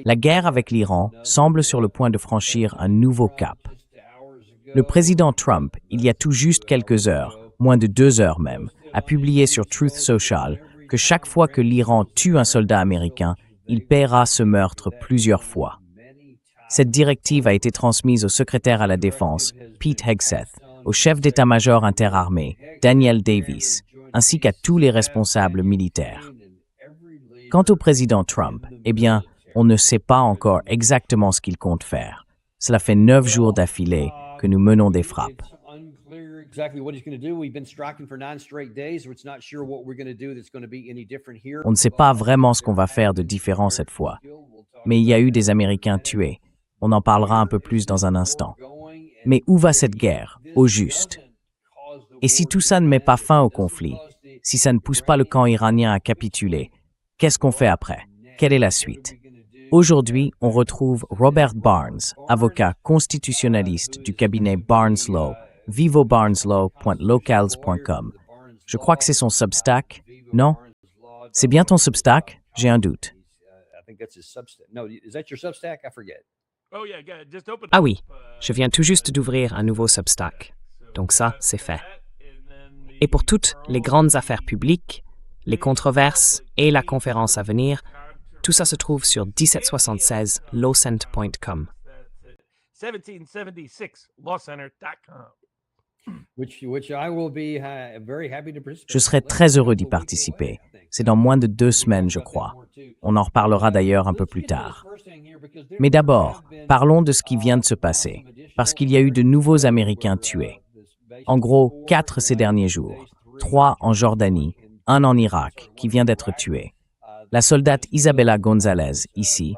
La guerre avec l'Iran semble sur le point de franchir un nouveau cap. Le président Trump, il y a tout juste quelques heures, moins de 2 heures même, a publié sur Truth Social que chaque fois que l'Iran tue un soldat américain, il paiera ce meurtre plusieurs fois. Cette directive a été transmise au secrétaire à la Défense, Pete Hegseth, au chef d'état-major interarmé, Daniel Davis, ainsi qu'à tous les responsables militaires. Quant au président Trump, eh bien, on ne sait pas encore exactement ce qu'il compte faire. Cela fait 9 jours d'affilée que nous menons des frappes. On ne sait pas vraiment ce qu'on va faire de différent cette fois. Mais il y a eu des Américains tués. On en parlera un peu plus dans un instant. Mais où va cette guerre, au juste? Et si tout ça ne met pas fin au conflit, si ça ne pousse pas le camp iranien à capituler, qu'est-ce qu'on fait après? Quelle est la suite? Aujourd'hui, on retrouve Robert Barnes, avocat constitutionnaliste du cabinet Barnes Law, vivobarneslaw.locals.com. Je crois que c'est son Substack, non? C'est bien ton Substack? J'ai un doute. Ah oui, je viens tout juste d'ouvrir un nouveau Substack. Donc ça, c'est fait. Et pour toutes les grandes affaires publiques, les controverses et la conférence à venir, tout ça se trouve sur 1776lawcent.com. Je serai très heureux d'y participer. C'est dans moins de 2 semaines, je crois. On en reparlera d'ailleurs un peu plus tard. Mais d'abord, parlons de ce qui vient de se passer, parce qu'il y a eu de nouveaux Américains tués. En gros, 4 ces derniers jours, 3 en Jordanie, 1 en Irak, qui vient d'être tué. La soldate Isabella Gonzalez, ici,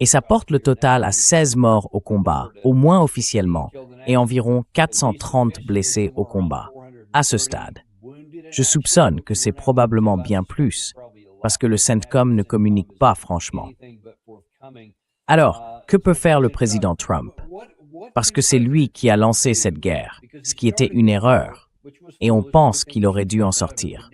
et ça porte le total à 16 morts au combat, au moins officiellement, et environ 430 blessés au combat, à ce stade. Je soupçonne que c'est probablement bien plus, parce que le CENTCOM ne communique pas franchement. Alors, que peut faire le président Trump? Parce que c'est lui qui a lancé cette guerre, ce qui était une erreur, et on pense qu'il aurait dû en sortir.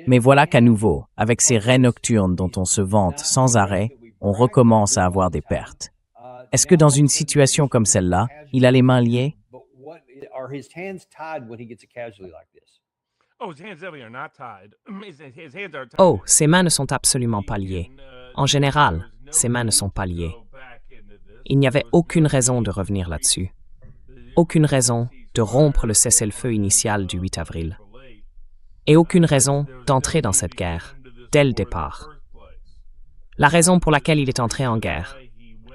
Mais voilà qu'à nouveau, avec ces raids nocturnes dont on se vante sans arrêt, on recommence à avoir des pertes. Est-ce que dans une situation comme celle-là, il a les mains liées? Oh, ses mains ne sont absolument pas liées. En général, ses mains ne sont pas liées. Il n'y avait aucune raison de revenir là-dessus. Aucune raison de rompre le cessez-le-feu initial du 8 avril. Et aucune raison d'entrer dans cette guerre, dès le départ. La raison pour laquelle il est entré en guerre,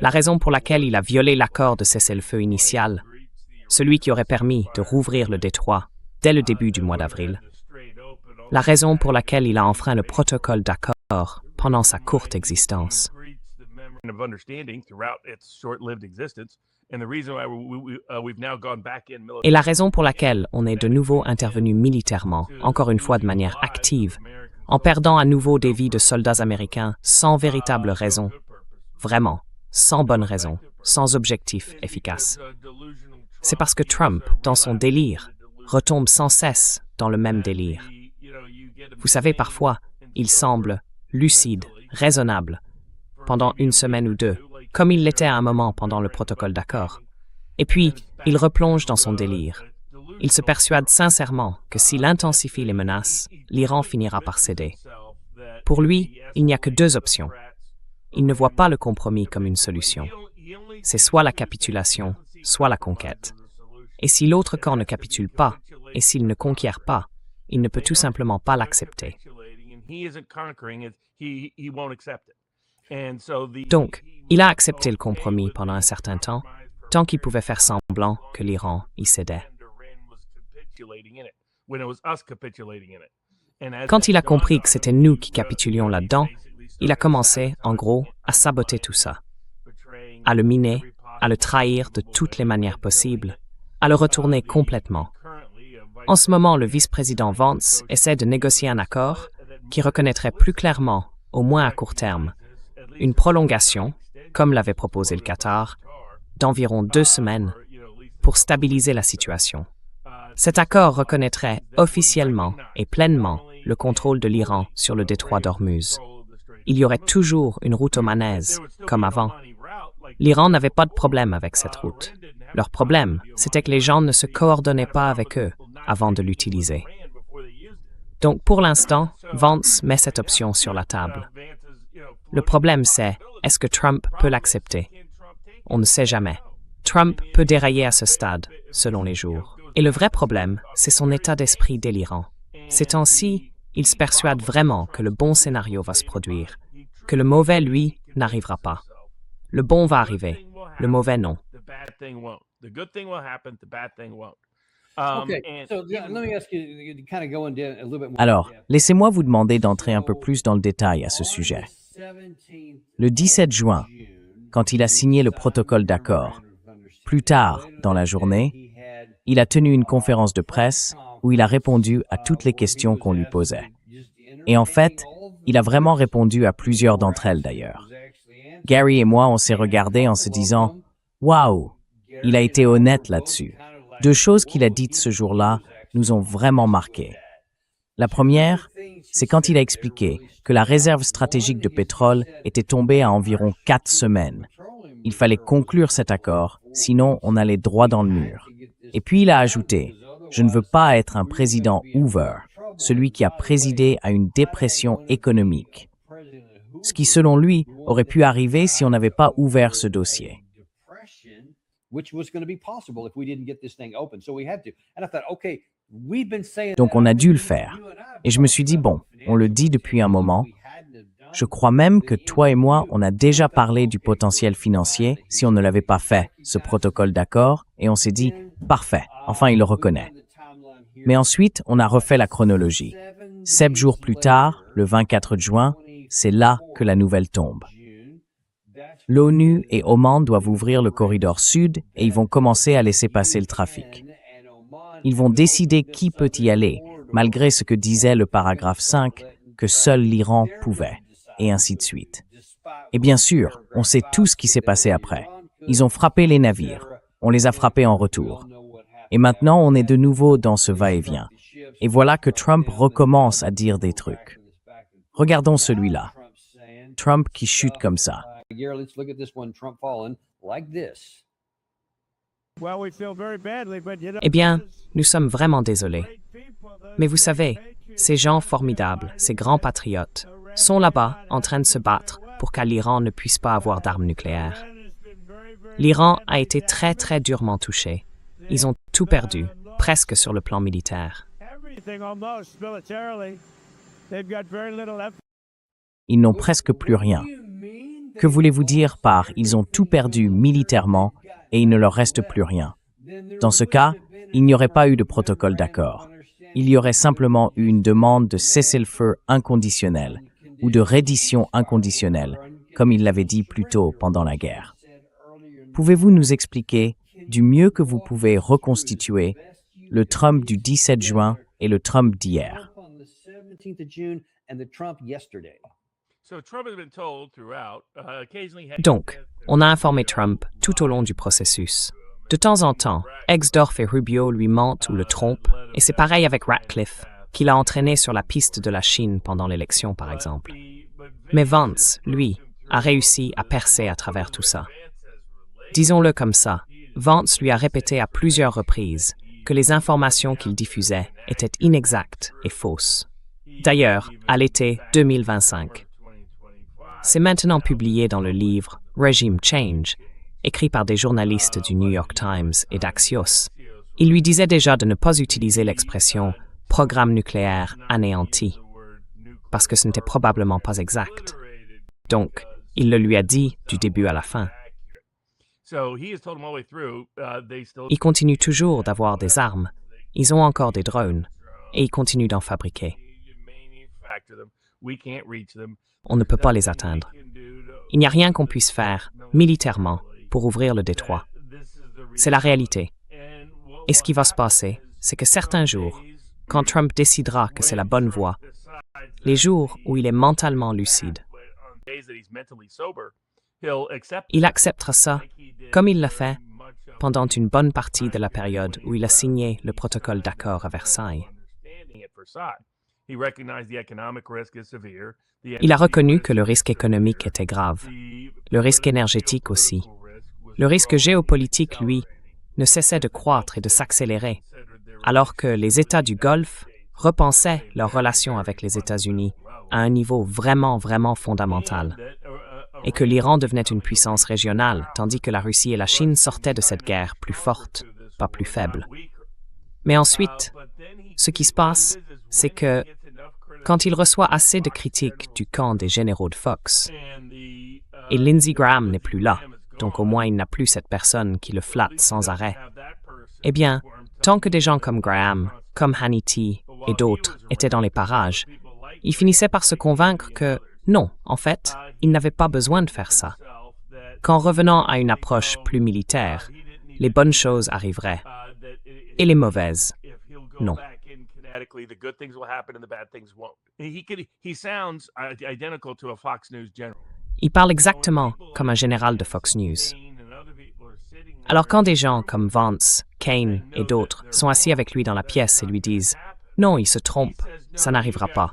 la raison pour laquelle il a violé l'accord de cessez-le-feu initial, celui qui aurait permis de rouvrir le détroit dès le début du mois d'avril, la raison pour laquelle il a enfreint le protocole d'accord pendant sa courte existence. Et la raison pour laquelle on est de nouveau intervenu militairement, encore une fois de manière active, en perdant à nouveau des vies de soldats américains sans véritable raison, vraiment, sans bonne raison, sans objectif efficace. C'est parce que Trump, dans son délire, retombe sans cesse dans le même délire. Vous savez, parfois, il semble lucide, raisonnable, pendant 1 semaine ou 2, comme il l'était à un moment pendant le protocole d'accord. Et puis, il replonge dans son délire. Il se persuade sincèrement que s'il intensifie les menaces, l'Iran finira par céder. Pour lui, il n'y a que 2 options. Il ne voit pas le compromis comme une solution. C'est soit la capitulation, soit la conquête. Et si l'autre camp ne capitule pas, et s'il ne conquiert pas, il ne peut tout simplement pas l'accepter. Donc, il a accepté le compromis pendant un certain temps, tant qu'il pouvait faire semblant que l'Iran y cédait. Quand il a compris que c'était nous qui capitulions là-dedans, il a commencé, en gros, à saboter tout ça, à le miner, à le trahir de toutes les manières possibles, à le retourner complètement. En ce moment, le vice-président Vance essaie de négocier un accord qui reconnaîtrait plus clairement, au moins à court terme, une prolongation, comme l'avait proposé le Qatar, d'environ 2 semaines pour stabiliser la situation. Cet accord reconnaîtrait officiellement et pleinement le contrôle de l'Iran sur le détroit d'Ormuz. Il y aurait toujours une route omanaise, comme avant. L'Iran n'avait pas de problème avec cette route. Leur problème, c'était que les gens ne se coordonnaient pas avec eux avant de l'utiliser. Donc, pour l'instant, Vance met cette option sur la table. Le problème, c'est, est-ce que Trump peut l'accepter? On ne sait jamais. Trump peut dérailler à ce stade, selon les jours. Et le vrai problème, c'est son état d'esprit délirant. Ces temps-ci, il se persuade vraiment que le bon scénario va se produire, que le mauvais, lui, n'arrivera pas. Le bon va arriver, le mauvais, non. Alors, laissez-moi vous demander d'entrer un peu plus dans le détail à ce sujet. Le 17 juin, quand il a signé le protocole d'accord, plus tard dans la journée, il a tenu une conférence de presse où il a répondu à toutes les questions qu'on lui posait. Et en fait, il a vraiment répondu à plusieurs d'entre elles d'ailleurs. Gary et moi, on s'est regardés en se disant « Waouh, il a été honnête là-dessus ». 2 choses qu'il a dites ce jour-là nous ont vraiment marqués. La première, c'est quand il a expliqué que la réserve stratégique de pétrole était tombée à environ 4 semaines. Il fallait conclure cet accord, sinon on allait droit dans le mur. Et puis il a ajouté « Je ne veux pas être un président Hoover, celui qui a présidé à une dépression économique. » Ce qui, selon lui, aurait pu arriver si on n'avait pas ouvert ce dossier. Donc on a dû le faire. Et je me suis dit, bon, on le dit depuis un moment. Je crois même que toi et moi, on a déjà parlé du potentiel financier si on ne l'avait pas fait, ce protocole d'accord, et on s'est dit, parfait, enfin il le reconnaît. Mais ensuite, on a refait la chronologie. 7 jours plus tard, le 24 juin, c'est là que la nouvelle tombe. L'ONU et Oman doivent ouvrir le corridor sud et ils vont commencer à laisser passer le trafic. Ils vont décider qui peut y aller, malgré ce que disait le paragraphe 5, que seul l'Iran pouvait, et ainsi de suite. Et bien sûr, on sait tout ce qui s'est passé après. Ils ont frappé les navires, on les a frappés en retour. Et maintenant, on est de nouveau dans ce va-et-vient. Et voilà que Trump recommence à dire des trucs. Regardons celui-là. Trump qui chute comme ça. Eh bien, nous sommes vraiment désolés. Mais vous savez, ces gens formidables, ces grands patriotes, sont là-bas en train de se battre pour qu'à l'Iran ne puisse pas avoir d'armes nucléaires. L'Iran a été très très durement touché. Ils ont tout perdu, presque sur le plan militaire. Ils n'ont presque plus rien. Que voulez-vous dire par « ils ont tout perdu militairement et il ne leur reste plus rien ». Dans ce cas, il n'y aurait pas eu de protocole d'accord. Il y aurait simplement eu une demande de cessez-le-feu inconditionnel ou de reddition inconditionnelle, comme il l'avait dit plus tôt pendant la guerre. Pouvez-vous nous expliquer, du mieux que vous pouvez reconstituer, le Trump du 17 juin et le Trump d'hier? Donc, on a informé Trump tout au long du processus. De temps en temps, Exdorf et Rubio lui mentent ou le trompent, et c'est pareil avec Ratcliffe, qui l'a entraîné sur la piste de la Chine pendant l'élection, par exemple. Mais Vance, lui, a réussi à percer à travers tout ça. Disons-le comme ça, Vance lui a répété à plusieurs reprises que les informations qu'il diffusait étaient inexactes et fausses. D'ailleurs, à l'été 2025. C'est maintenant publié dans le livre Regime Change, écrit par des journalistes du New York Times et d'Axios. Il lui disait déjà de ne pas utiliser l'expression « programme nucléaire anéanti », parce que ce n'était probablement pas exact. Donc, il le lui a dit du début à la fin. Ils continuent toujours d'avoir des armes, ils ont encore des drones, et ils continuent d'en fabriquer. On ne peut pas les atteindre. Il n'y a rien qu'on puisse faire, militairement, pour ouvrir le détroit. C'est la réalité. Et ce qui va se passer, c'est que certains jours, quand Trump décidera que c'est la bonne voie, les jours où il est mentalement lucide, il acceptera ça, comme il l'a fait pendant une bonne partie de la période où il a signé le protocole d'accord à Versailles. Il a reconnu que le risque économique était grave, le risque énergétique aussi. Le risque géopolitique, lui, ne cessait de croître et de s'accélérer, alors que les États du Golfe repensaient leurs relations avec les États-Unis à un niveau vraiment, vraiment fondamental, et que l'Iran devenait une puissance régionale, tandis que la Russie et la Chine sortaient de cette guerre plus fortes, pas plus faibles. Mais ensuite, ce qui se passe, c'est que quand il reçoit assez de critiques du camp des généraux de Fox, et Lindsey Graham n'est plus là, donc au moins il n'a plus cette personne qui le flatte sans arrêt, eh bien, tant que des gens comme Graham, comme Hannity et d'autres étaient dans les parages, il finissait par se convaincre que non, en fait, il n'avait pas besoin de faire ça. Qu'en revenant à une approche plus militaire, les bonnes choses arriveraient, et les mauvaises, non. Il parle exactement comme un général de Fox News. Alors quand des gens comme Vance, Kane et d'autres sont assis avec lui dans la pièce et lui disent « Non, il se trompe, ça n'arrivera pas »,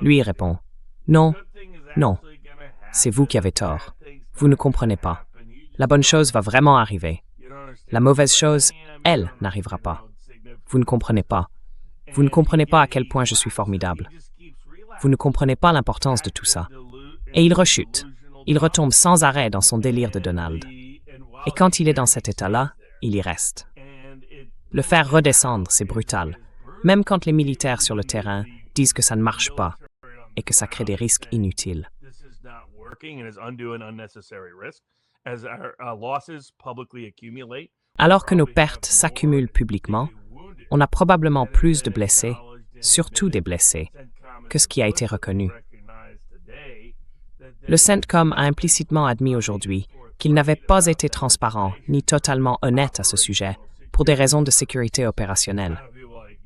lui répond « Non, non, c'est vous qui avez tort. Vous ne comprenez pas. La bonne chose va vraiment arriver. La mauvaise chose, elle, n'arrivera pas. Vous ne comprenez pas. Vous ne comprenez pas à quel point je suis formidable. Vous ne comprenez pas l'importance de tout ça. » Et il rechute. Il retombe sans arrêt dans son délire de Donald. Et quand il est dans cet état-là, il y reste. Le faire redescendre, c'est brutal. Même quand les militaires sur le terrain disent que ça ne marche pas et que ça crée des risques inutiles. Alors que nos pertes s'accumulent publiquement, on a probablement plus de blessés, surtout des blessés, que ce qui a été reconnu. Le CENTCOM a implicitement admis aujourd'hui qu'il n'avait pas été transparent ni totalement honnête à ce sujet pour des raisons de sécurité opérationnelle.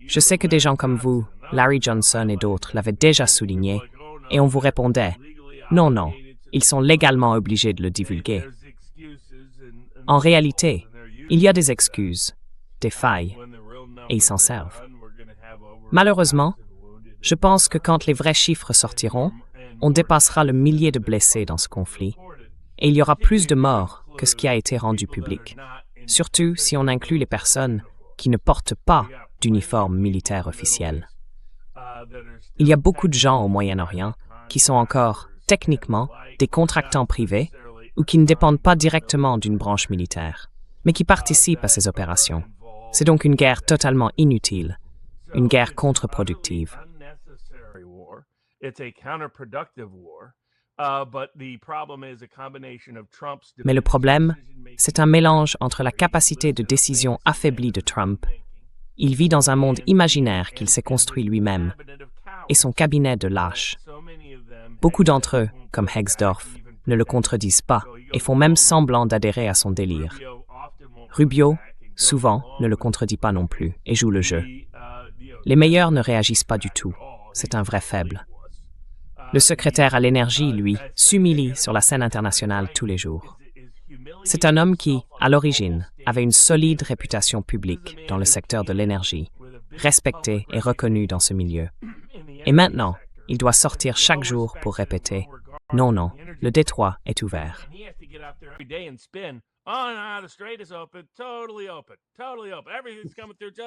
Je sais que des gens comme vous, Larry Johnson et d'autres l'avaient déjà souligné et on vous répondait « Non, non, ils sont légalement obligés de le divulguer ». En réalité, il y a des excuses, des failles, et ils s'en servent. Malheureusement, je pense que quand les vrais chiffres sortiront, on dépassera le millier de blessés dans ce conflit, et il y aura plus de morts que ce qui a été rendu public, surtout si on inclut les personnes qui ne portent pas d'uniforme militaire officiel. Il y a beaucoup de gens au Moyen-Orient qui sont encore, techniquement, des contractants privés ou qui ne dépendent pas directement d'une branche militaire, mais qui participent à ces opérations. C'est donc une guerre totalement inutile, une guerre contre-productive. Mais le problème, c'est un mélange entre la capacité de décision affaiblie de Trump, il vit dans un monde imaginaire qu'il s'est construit lui-même, et son cabinet de lâches. Beaucoup d'entre eux, comme Hegsdorf, ne le contredisent pas et font même semblant d'adhérer à son délire. Rubio, souvent, ne le contredit pas non plus et joue le jeu. Les meilleurs ne réagissent pas du tout. C'est un vrai faible. Le secrétaire à l'énergie, lui, s'humilie sur la scène internationale tous les jours. C'est un homme qui, à l'origine, avait une solide réputation publique dans le secteur de l'énergie, respecté et reconnu dans ce milieu. Et maintenant, il doit sortir chaque jour pour répéter « Non, non, le détroit est ouvert ».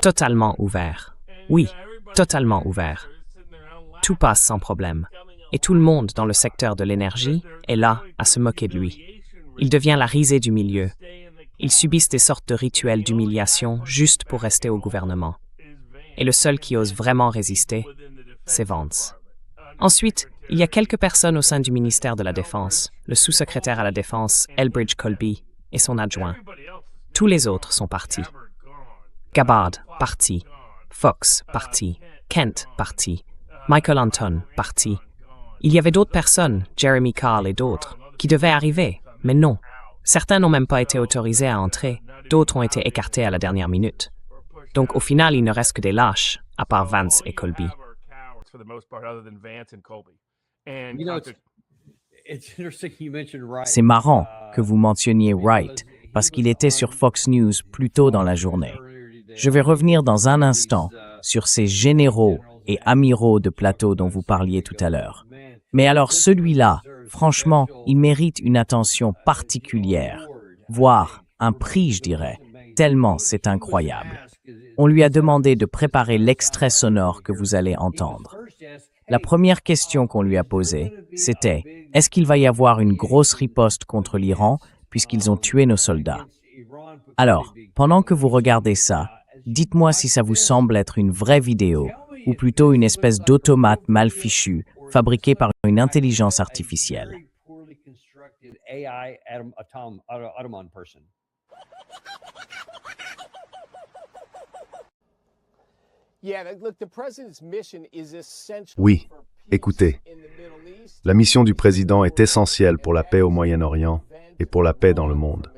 Totalement ouvert. Oui, totalement ouvert. Tout passe sans problème. Et tout le monde dans le secteur de l'énergie est là à se moquer de lui. Il devient la risée du milieu. Ils subissent des sortes de rituels d'humiliation juste pour rester au gouvernement. Et le seul qui ose vraiment résister, c'est Vance. Ensuite, il y a quelques personnes au sein du ministère de la Défense, le sous-secrétaire à la Défense, Elbridge Colby, et son adjoint. Tous les autres sont partis. Gabbard, parti. Fox, parti. Kent, parti. Michael Anton, parti. Il y avait d'autres personnes, Jeremy Carl et d'autres, qui devaient arriver, mais non. Certains n'ont même pas été autorisés à entrer, d'autres ont été écartés à la dernière minute. Donc au final, il ne reste que des lâches, à part Vance et Colby. C'est marrant que vous mentionniez Wright, parce qu'il était sur Fox News plus tôt dans la journée. Je vais revenir dans un instant sur ces généraux et amiraux de plateau dont vous parliez tout à l'heure. Mais alors celui-là, franchement, il mérite une attention particulière, voire un prix, je dirais, tellement c'est incroyable. On lui a demandé de préparer l'extrait sonore que vous allez entendre. La première question qu'on lui a posée, c'était « Est-ce qu'il va y avoir une grosse riposte contre l'Iran puisqu'ils ont tué nos soldats ?» Alors, pendant que vous regardez ça, dites-moi si ça vous semble être une vraie vidéo ou plutôt une espèce d'automate mal fichu fabriqué par une intelligence artificielle. Oui, écoutez, la mission du président est essentielle pour la paix au Moyen-Orient et pour la paix dans le monde.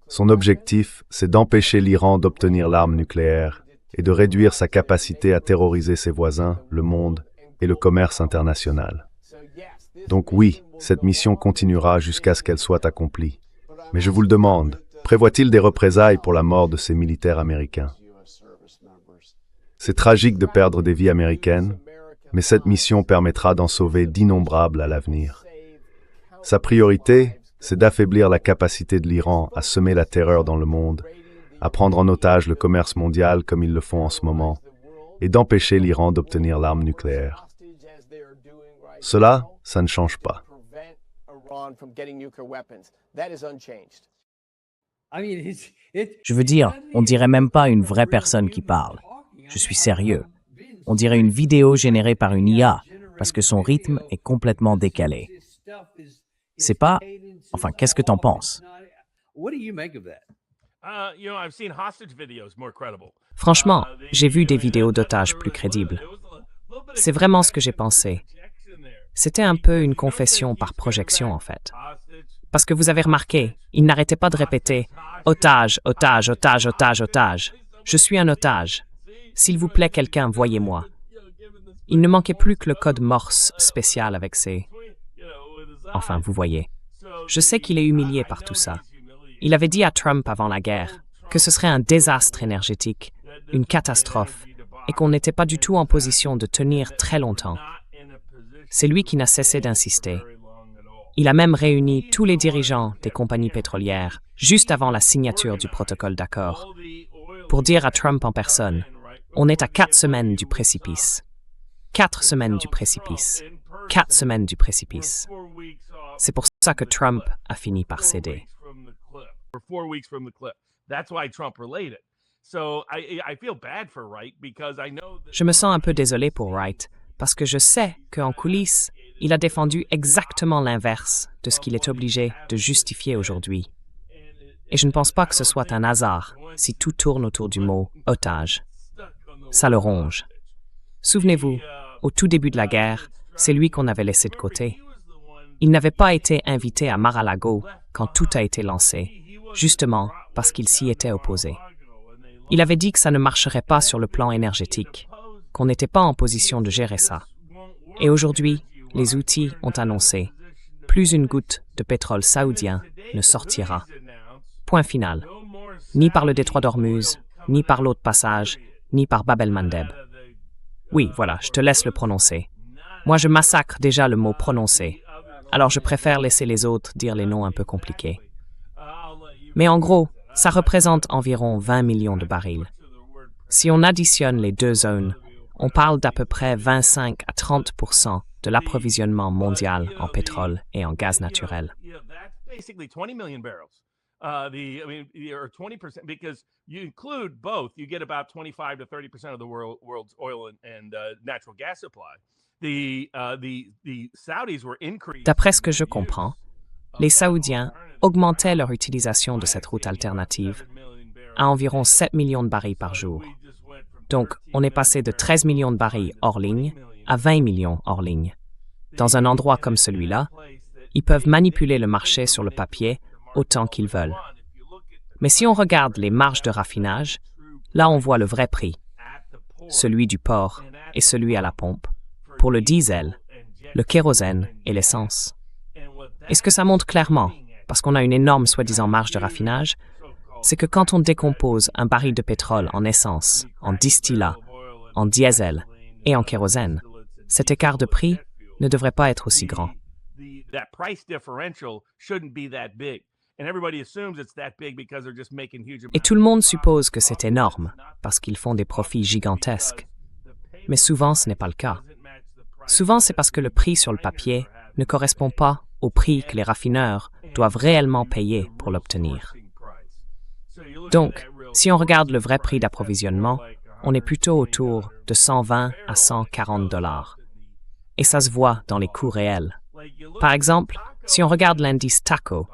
Son objectif, c'est d'empêcher l'Iran d'obtenir l'arme nucléaire et de réduire sa capacité à terroriser ses voisins, le monde et le commerce international. Donc oui, cette mission continuera jusqu'à ce qu'elle soit accomplie. Mais je vous le demande, prévoit-il des représailles pour la mort de ces militaires américains? C'est tragique de perdre des vies américaines, mais cette mission permettra d'en sauver d'innombrables à l'avenir. Sa priorité, c'est d'affaiblir la capacité de l'Iran à semer la terreur dans le monde, à prendre en otage le commerce mondial comme ils le font en ce moment, et d'empêcher l'Iran d'obtenir l'arme nucléaire. Cela, ça ne change pas. Je veux dire, on dirait même pas une vraie personne qui parle. Je suis sérieux. On dirait une vidéo générée par une IA, parce que son rythme est complètement décalé. C'est pas... Enfin, qu'est-ce que t'en penses? Franchement, j'ai vu des vidéos d'otages plus crédibles. C'est vraiment ce que j'ai pensé. C'était un peu une confession par projection, en fait. Parce que vous avez remarqué, il n'arrêtait pas de répéter « Otage, otage, otage, otage, otage. Je suis un otage. S'il vous plaît, quelqu'un, voyez-moi. » Il ne manquait plus que le code Morse spécial avec ses... Enfin, vous voyez. Je sais qu'il est humilié par tout ça. Il avait dit à Trump avant la guerre que ce serait un désastre énergétique, une catastrophe, et qu'on n'était pas du tout en position de tenir très longtemps. C'est lui qui n'a cessé d'insister. Il a même réuni tous les dirigeants des compagnies pétrolières juste avant la signature du protocole d'accord pour dire à Trump en personne « On est à 4 semaines du précipice. 4 semaines du précipice. 4 semaines du précipice. » C'est pour ça que Trump a fini par céder. Je me sens un peu désolé pour Wright, parce que je sais qu'en coulisses, il a défendu exactement l'inverse de ce qu'il est obligé de justifier aujourd'hui. Et je ne pense pas que ce soit un hasard si tout tourne autour du mot « otage ». Ça le ronge. Souvenez-vous, au tout début de la guerre, c'est lui qu'on avait laissé de côté. Il n'avait pas été invité à Mar-a-Lago quand tout a été lancé, justement parce qu'il s'y était opposé. Il avait dit que ça ne marcherait pas sur le plan énergétique, qu'on n'était pas en position de gérer ça. Et aujourd'hui, les outils ont annoncé « Plus une goutte de pétrole saoudien ne sortira. » Point final. Ni par le détroit d'Ormuz, ni par l'autre passage, ni par Bab el-Mandeb. Oui, voilà, je te laisse le prononcer. Moi, je massacre déjà le mot « prononcer ». Alors je préfère laisser les autres dire les noms un peu compliqués. Mais en gros, ça représente environ 20 millions de barils. Si on additionne les deux zones, on parle d'à peu près 25 à 30% de l'approvisionnement mondial en pétrole et en gaz naturel. Or 20%, because you include both, you get about 25 to 30% of the world's oil and natural gas supply. The Saudis were increasing. D'après ce que je comprends, les Saoudiens augmentaient leur utilisation de cette route alternative à environ 7 millions de barils par jour. Donc, on est passé de 13 millions de barils hors ligne à 20 millions hors ligne. Dans un endroit comme celui-là, ils peuvent manipuler le marché sur le papier autant qu'ils veulent. Mais si on regarde les marges de raffinage, là on voit le vrai prix, celui du port et celui à la pompe, pour le diesel, le kérosène et l'essence. Et ce que ça montre clairement, parce qu'on a une énorme soi-disant marge de raffinage, c'est que quand on décompose un baril de pétrole en essence, en distillat, en diesel et en kérosène. Cet écart de prix ne devrait pas être aussi grand. That price differential shouldn't be that big. And everybody assumes it's that big because they're just making huge Et tout le monde suppose que c'est énorme parce qu'ils font des profits gigantesques. Mais souvent, ce n'est pas le cas. Souvent, c'est parce que le prix sur le papier ne correspond pas au prix que les raffineurs doivent réellement payer pour l'obtenir. Donc, si on regarde le vrai prix d'approvisionnement, on est plutôt autour de 120 à 140 $. Et ça se voit dans les coûts réels. Par exemple, si on regarde l'indice TACO,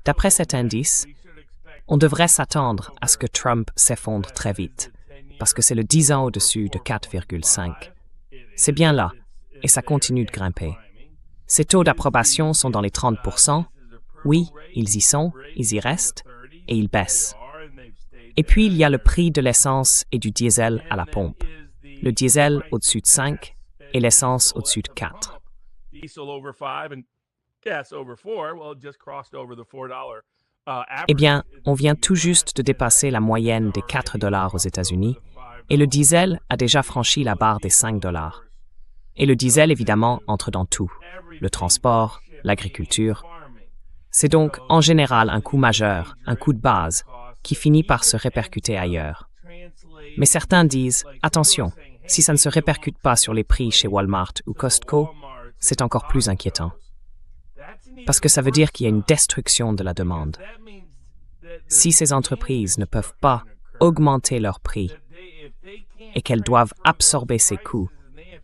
d'après cet indice, on devrait s'attendre à ce que Trump s'effondre très vite, parce que c'est le 10 ans au-dessus de 4,5. C'est bien là, et ça continue de grimper. Ces taux d'approbation sont dans les 30%. Oui, ils y sont, ils y restent, et ils baissent. Et puis, il y a le prix de l'essence et du diesel à la pompe. Le diesel au-dessus de 5 et l'essence au-dessus de 4. Eh bien, on vient tout juste de dépasser la moyenne des 4 $ aux États-Unis et le diesel a déjà franchi la barre des 5 $. Et le diesel, évidemment, entre dans tout, le transport, l'agriculture. C'est donc, en général, un coût majeur, un coût de base, qui finit par se répercuter ailleurs. Mais certains disent, attention, si ça ne se répercute pas sur les prix chez Walmart ou Costco, c'est encore plus inquiétant. Parce que ça veut dire qu'il y a une destruction de la demande. Si ces entreprises ne peuvent pas augmenter leurs prix et qu'elles doivent absorber ces coûts,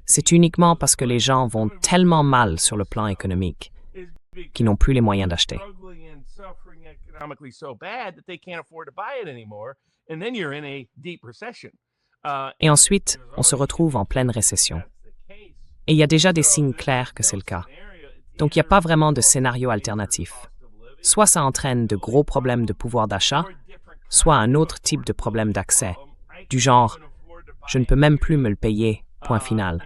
c'est uniquement parce que les gens vont tellement mal sur le plan économique qu'ils n'ont plus les moyens d'acheter. Et ensuite, on se retrouve en pleine récession. Et il y a déjà des signes clairs que c'est le cas. Donc il n'y a pas vraiment de scénario alternatif. Soit ça entraîne de gros problèmes de pouvoir d'achat, soit un autre type de problème d'accès, du genre « je ne peux même plus me le payer, point final ».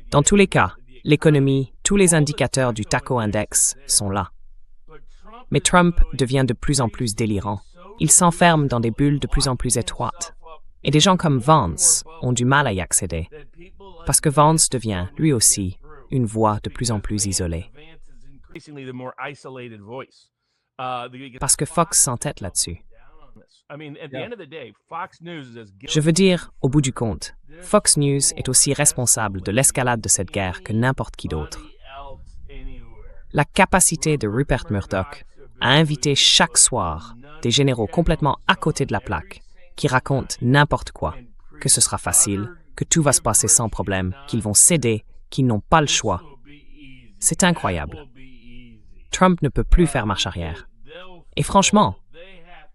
Dans tous les cas, l'économie, tous les indicateurs du TACO Index sont là. Mais Trump devient de plus en plus délirant. Il s'enferme dans des bulles de plus en plus étroites. Et des gens comme Vance ont du mal à y accéder. Parce que Vance devient, lui aussi, une voix de plus en plus isolée. Parce que Fox s'entête là-dessus. Je veux dire, au bout du compte, Fox News est aussi responsable de l'escalade de cette guerre que n'importe qui d'autre. La capacité de Rupert Murdoch à inviter chaque soir des généraux complètement à côté de la plaque, qui racontent n'importe quoi, que ce sera facile, que tout va se passer sans problème, qu'ils vont céder, qu'ils n'ont pas le choix. C'est incroyable. Trump ne peut plus faire marche arrière. Et franchement,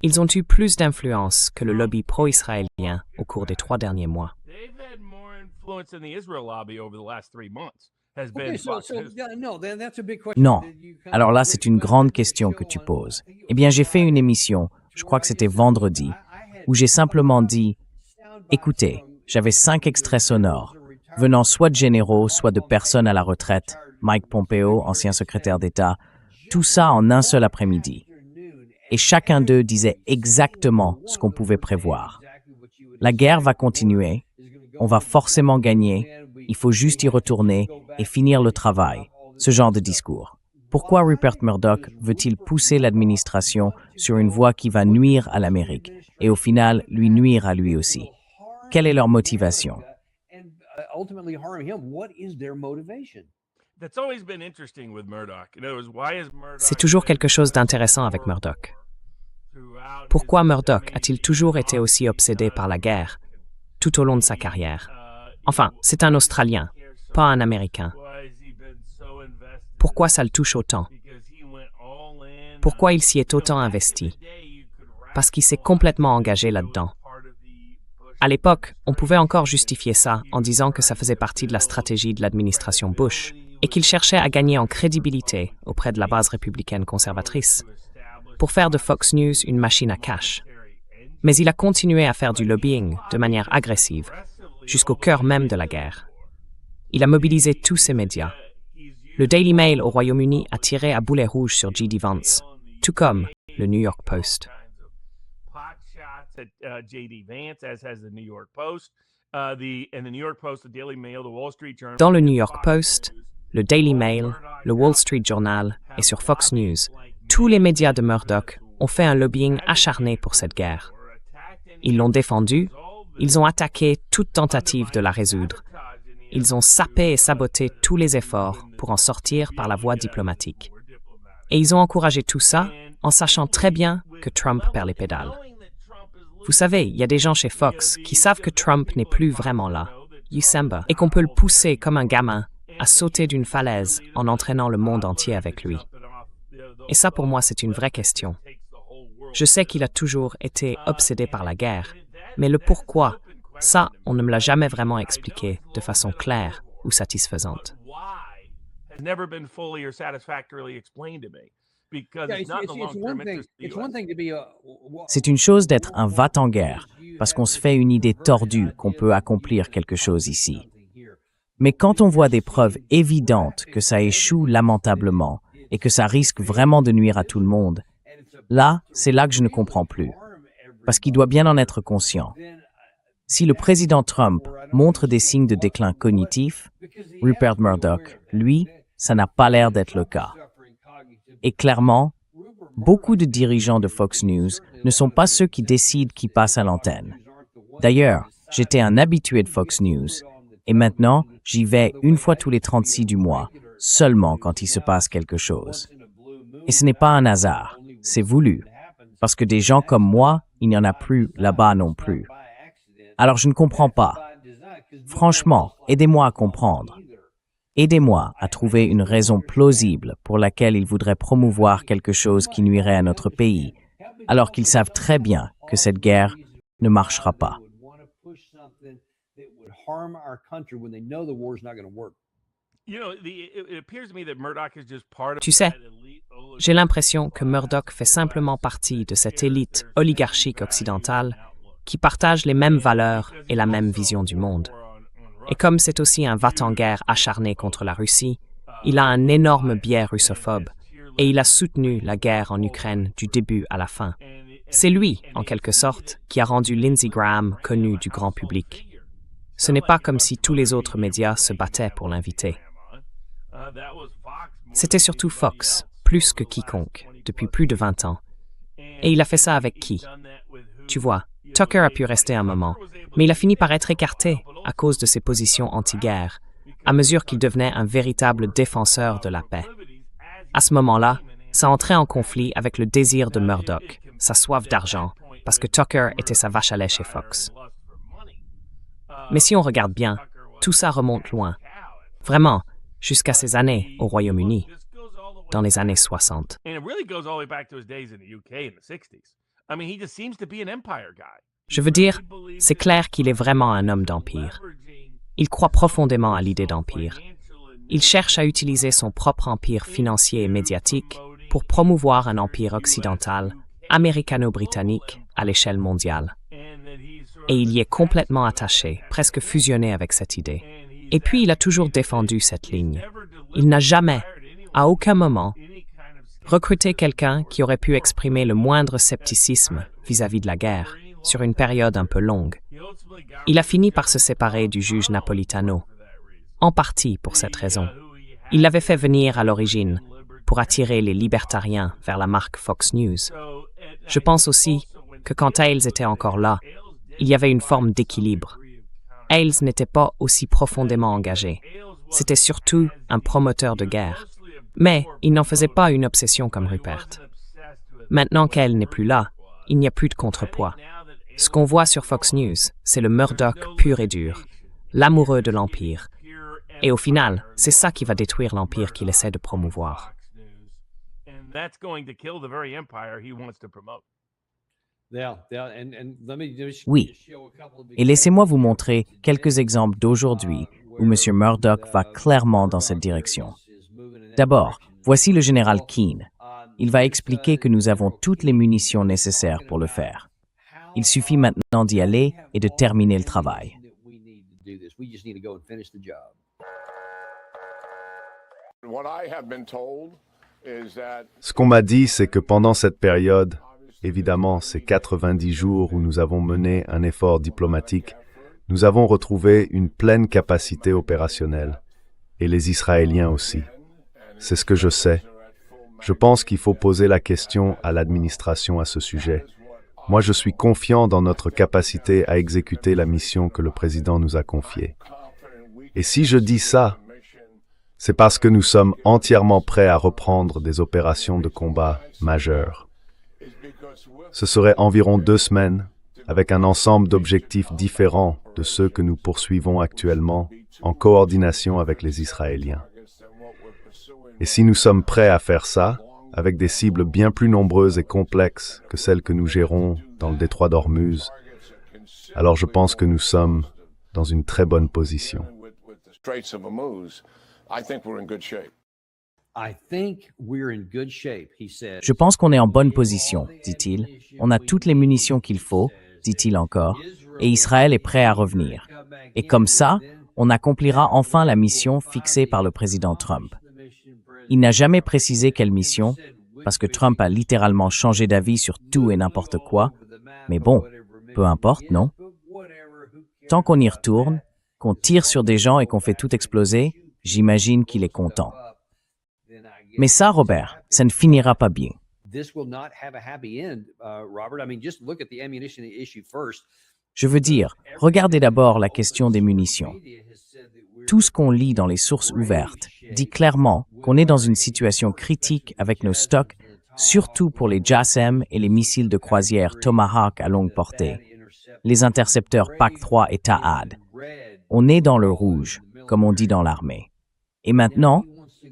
ils ont eu plus d'influence que le lobby pro-israélien au cours des 3 derniers mois. Non. Alors là, c'est une grande question que tu poses. Eh bien, j'ai fait une émission, je crois que c'était vendredi, où j'ai simplement dit « Écoutez, j'avais 5 extraits sonores, venant soit de généraux, soit de personnes à la retraite, Mike Pompeo, ancien secrétaire d'État, tout ça en un seul après-midi. Et chacun d'eux disait exactement ce qu'on pouvait prévoir. La guerre va continuer, on va forcément gagner, il faut juste y retourner et finir le travail, ce genre de discours. Pourquoi Rupert Murdoch veut-il pousser l'administration sur une voie qui va nuire à l'Amérique et au final lui nuire à lui aussi? Quelle est leur motivation? C'est toujours quelque chose d'intéressant avec Murdoch. Pourquoi Murdoch a-t-il toujours été aussi obsédé par la guerre tout au long de sa carrière? Enfin, c'est un Australien, pas un Américain. Pourquoi ça le touche autant? Pourquoi il s'y est autant investi? Parce qu'il s'est complètement engagé là-dedans. À l'époque, on pouvait encore justifier ça en disant que ça faisait partie de la stratégie de l'administration Bush et qu'il cherchait à gagner en crédibilité auprès de la base républicaine conservatrice pour faire de Fox News une machine à cash. Mais il a continué à faire du lobbying de manière agressive, jusqu'au cœur même de la guerre. Il a mobilisé tous ses médias. Le Daily Mail au Royaume-Uni a tiré à boulet rouge sur J.D. Vance, tout comme le New York Post. and the New York Post, the Daily Mail, the Wall Street Journal. Dans le New York Post, le Daily Mail, le Wall Street Journal et sur Fox News, tous les médias de Murdoch ont fait un lobbying acharné pour cette guerre. Ils l'ont défendue, ils ont attaqué toute tentative de la résoudre. Ils ont sapé et saboté tous les efforts pour en sortir par la voie diplomatique. Et ils ont encouragé tout ça en sachant très bien que Trump perd les pédales. Vous savez, il y a des gens chez Fox qui savent que Trump n'est plus vraiment là, Yusemba, et qu'on peut le pousser comme un gamin à sauter d'une falaise en entraînant le monde entier avec lui. Et ça, pour moi, c'est une vraie question. Je sais qu'il a toujours été obsédé par la guerre, mais le pourquoi, ça, on ne me l'a jamais vraiment expliqué de façon claire ou satisfaisante. C'est une chose d'être un va-t-en-guerre, parce qu'on se fait une idée tordue qu'on peut accomplir quelque chose ici. Mais quand on voit des preuves évidentes que ça échoue lamentablement et que ça risque vraiment de nuire à tout le monde, là, c'est là que je ne comprends plus. Parce qu'il doit bien en être conscient. Si le président Trump montre des signes de déclin cognitif, Rupert Murdoch, lui, ça n'a pas l'air d'être le cas. Et clairement, beaucoup de dirigeants de Fox News ne sont pas ceux qui décident qui passe à l'antenne. D'ailleurs, j'étais un habitué de Fox News, et maintenant, j'y vais une fois tous les 36 du mois, seulement quand il se passe quelque chose. Et ce n'est pas un hasard, c'est voulu, parce que des gens comme moi, il n'y en a plus là-bas non plus. Alors je ne comprends pas. Franchement, aidez-moi à comprendre. Aidez-moi à trouver une raison plausible pour laquelle ils voudraient promouvoir quelque chose qui nuirait à notre pays, alors qu'ils savent très bien que cette guerre ne marchera pas. Tu sais, j'ai l'impression que Murdoch fait simplement partie de cette élite oligarchique occidentale qui partage les mêmes valeurs et la même vision du monde. Et comme c'est aussi un va-t-en-guerre acharné contre la Russie, il a un énorme biais russophobe et il a soutenu la guerre en Ukraine du début à la fin. C'est lui, en quelque sorte, qui a rendu Lindsey Graham connu du grand public. Ce n'est pas comme si tous les autres médias se battaient pour l'inviter. C'était surtout Fox, plus que quiconque, depuis plus de 20 ans. Et il a fait ça avec qui? Tu vois, Tucker a pu rester un moment, mais il a fini par être écarté à cause de ses positions anti-guerre, à mesure qu'il devenait un véritable défenseur de la paix. À ce moment-là, ça entrait en conflit avec le désir de Murdoch, sa soif d'argent, parce que Tucker était sa vache à lait chez Fox. Mais si on regarde bien, tout ça remonte loin. Vraiment, jusqu'à ses années au Royaume-Uni, dans les années 60. Je veux dire, c'est clair qu'il est vraiment un homme d'empire. Il croit profondément à l'idée d'empire. Il cherche à utiliser son propre empire financier et médiatique pour promouvoir un empire occidental, américano-britannique, à l'échelle mondiale. Et il y est complètement attaché, presque fusionné avec cette idée. Et puis il a toujours défendu cette ligne. Il n'a jamais, à aucun moment, recruté quelqu'un qui aurait pu exprimer le moindre scepticisme vis-à-vis de la guerre, sur une période un peu longue. Il a fini par se séparer du juge Napolitano, en partie pour cette raison. Il l'avait fait venir à l'origine pour attirer les libertariens vers la marque Fox News. Je pense aussi que quand Ailes était encore là, il y avait une forme d'équilibre. Ailes n'était pas aussi profondément engagé. C'était surtout un promoteur de guerre. Mais il n'en faisait pas une obsession comme Rupert. Maintenant qu'elle n'est plus là, il n'y a plus de contrepoids. Ce qu'on voit sur Fox News, c'est le Murdoch pur et dur, l'amoureux de l'Empire. Et au final, c'est ça qui va détruire l'Empire qu'il essaie de promouvoir. Oui. Et laissez-moi vous montrer quelques exemples d'aujourd'hui où M. Murdoch va clairement dans cette direction. D'abord, voici le général Keane. Il va expliquer que nous avons toutes les munitions nécessaires pour le faire. Il suffit maintenant d'y aller et de terminer le travail. Ce qu'on m'a dit, c'est que pendant cette période, évidemment, ces 90 jours où nous avons mené un effort diplomatique, Nous avons retrouvé une pleine capacité opérationnelle, et les Israéliens aussi. C'est ce que je sais. Je pense qu'il faut poser la question à l'administration à ce sujet. Moi, je suis confiant dans notre capacité à exécuter la mission que le président nous a confiée. Et si je dis ça, c'est parce que nous sommes entièrement prêts à reprendre des opérations de combat majeures. Ce serait environ 2 semaines, avec un ensemble d'objectifs différents de ceux que nous poursuivons actuellement, en coordination avec les Israéliens. Et si nous sommes prêts à faire ça, avec des cibles bien plus nombreuses et complexes que celles que nous gérons dans le détroit d'Ormuz, alors je pense que nous sommes dans une très bonne position. Je pense qu'on est en bonne position, dit-il. On a toutes les munitions qu'il faut, dit-il encore, et Israël est prêt à revenir. Et comme ça, on accomplira enfin la mission fixée par le président Trump. Il n'a jamais précisé quelle mission, parce que Trump a littéralement changé d'avis sur tout et n'importe quoi. Mais bon, peu importe, non? Tant qu'on y retourne, qu'on tire sur des gens et qu'on fait tout exploser, j'imagine qu'il est content. Mais ça, Robert, ça ne finira pas bien. Je veux dire, regardez d'abord la question des munitions. Tout ce qu'on lit dans les sources ouvertes dit clairement qu'on est dans une situation critique avec nos stocks, surtout pour les JASSM et les missiles de croisière Tomahawk à longue portée, les intercepteurs PAC-3 et TAAD. On est dans le rouge, comme on dit dans l'armée. Et maintenant,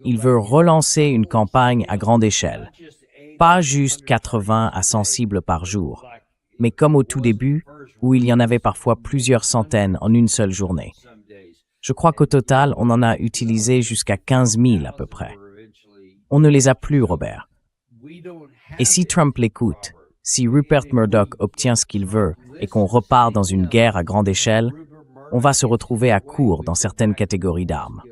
il veut relancer une campagne à grande échelle. Pas juste 80 à 100 cibles par jour, mais comme au tout début, où il y en avait parfois plusieurs centaines en une seule journée. Je crois qu'au total, on en a utilisé jusqu'à 15 000 à peu près. On ne les a plus, Robert. Et si Trump l'écoute, si Rupert Murdoch obtient ce qu'il veut et qu'on repart dans une guerre à grande échelle, on va se retrouver à court dans certaines catégories d'armes.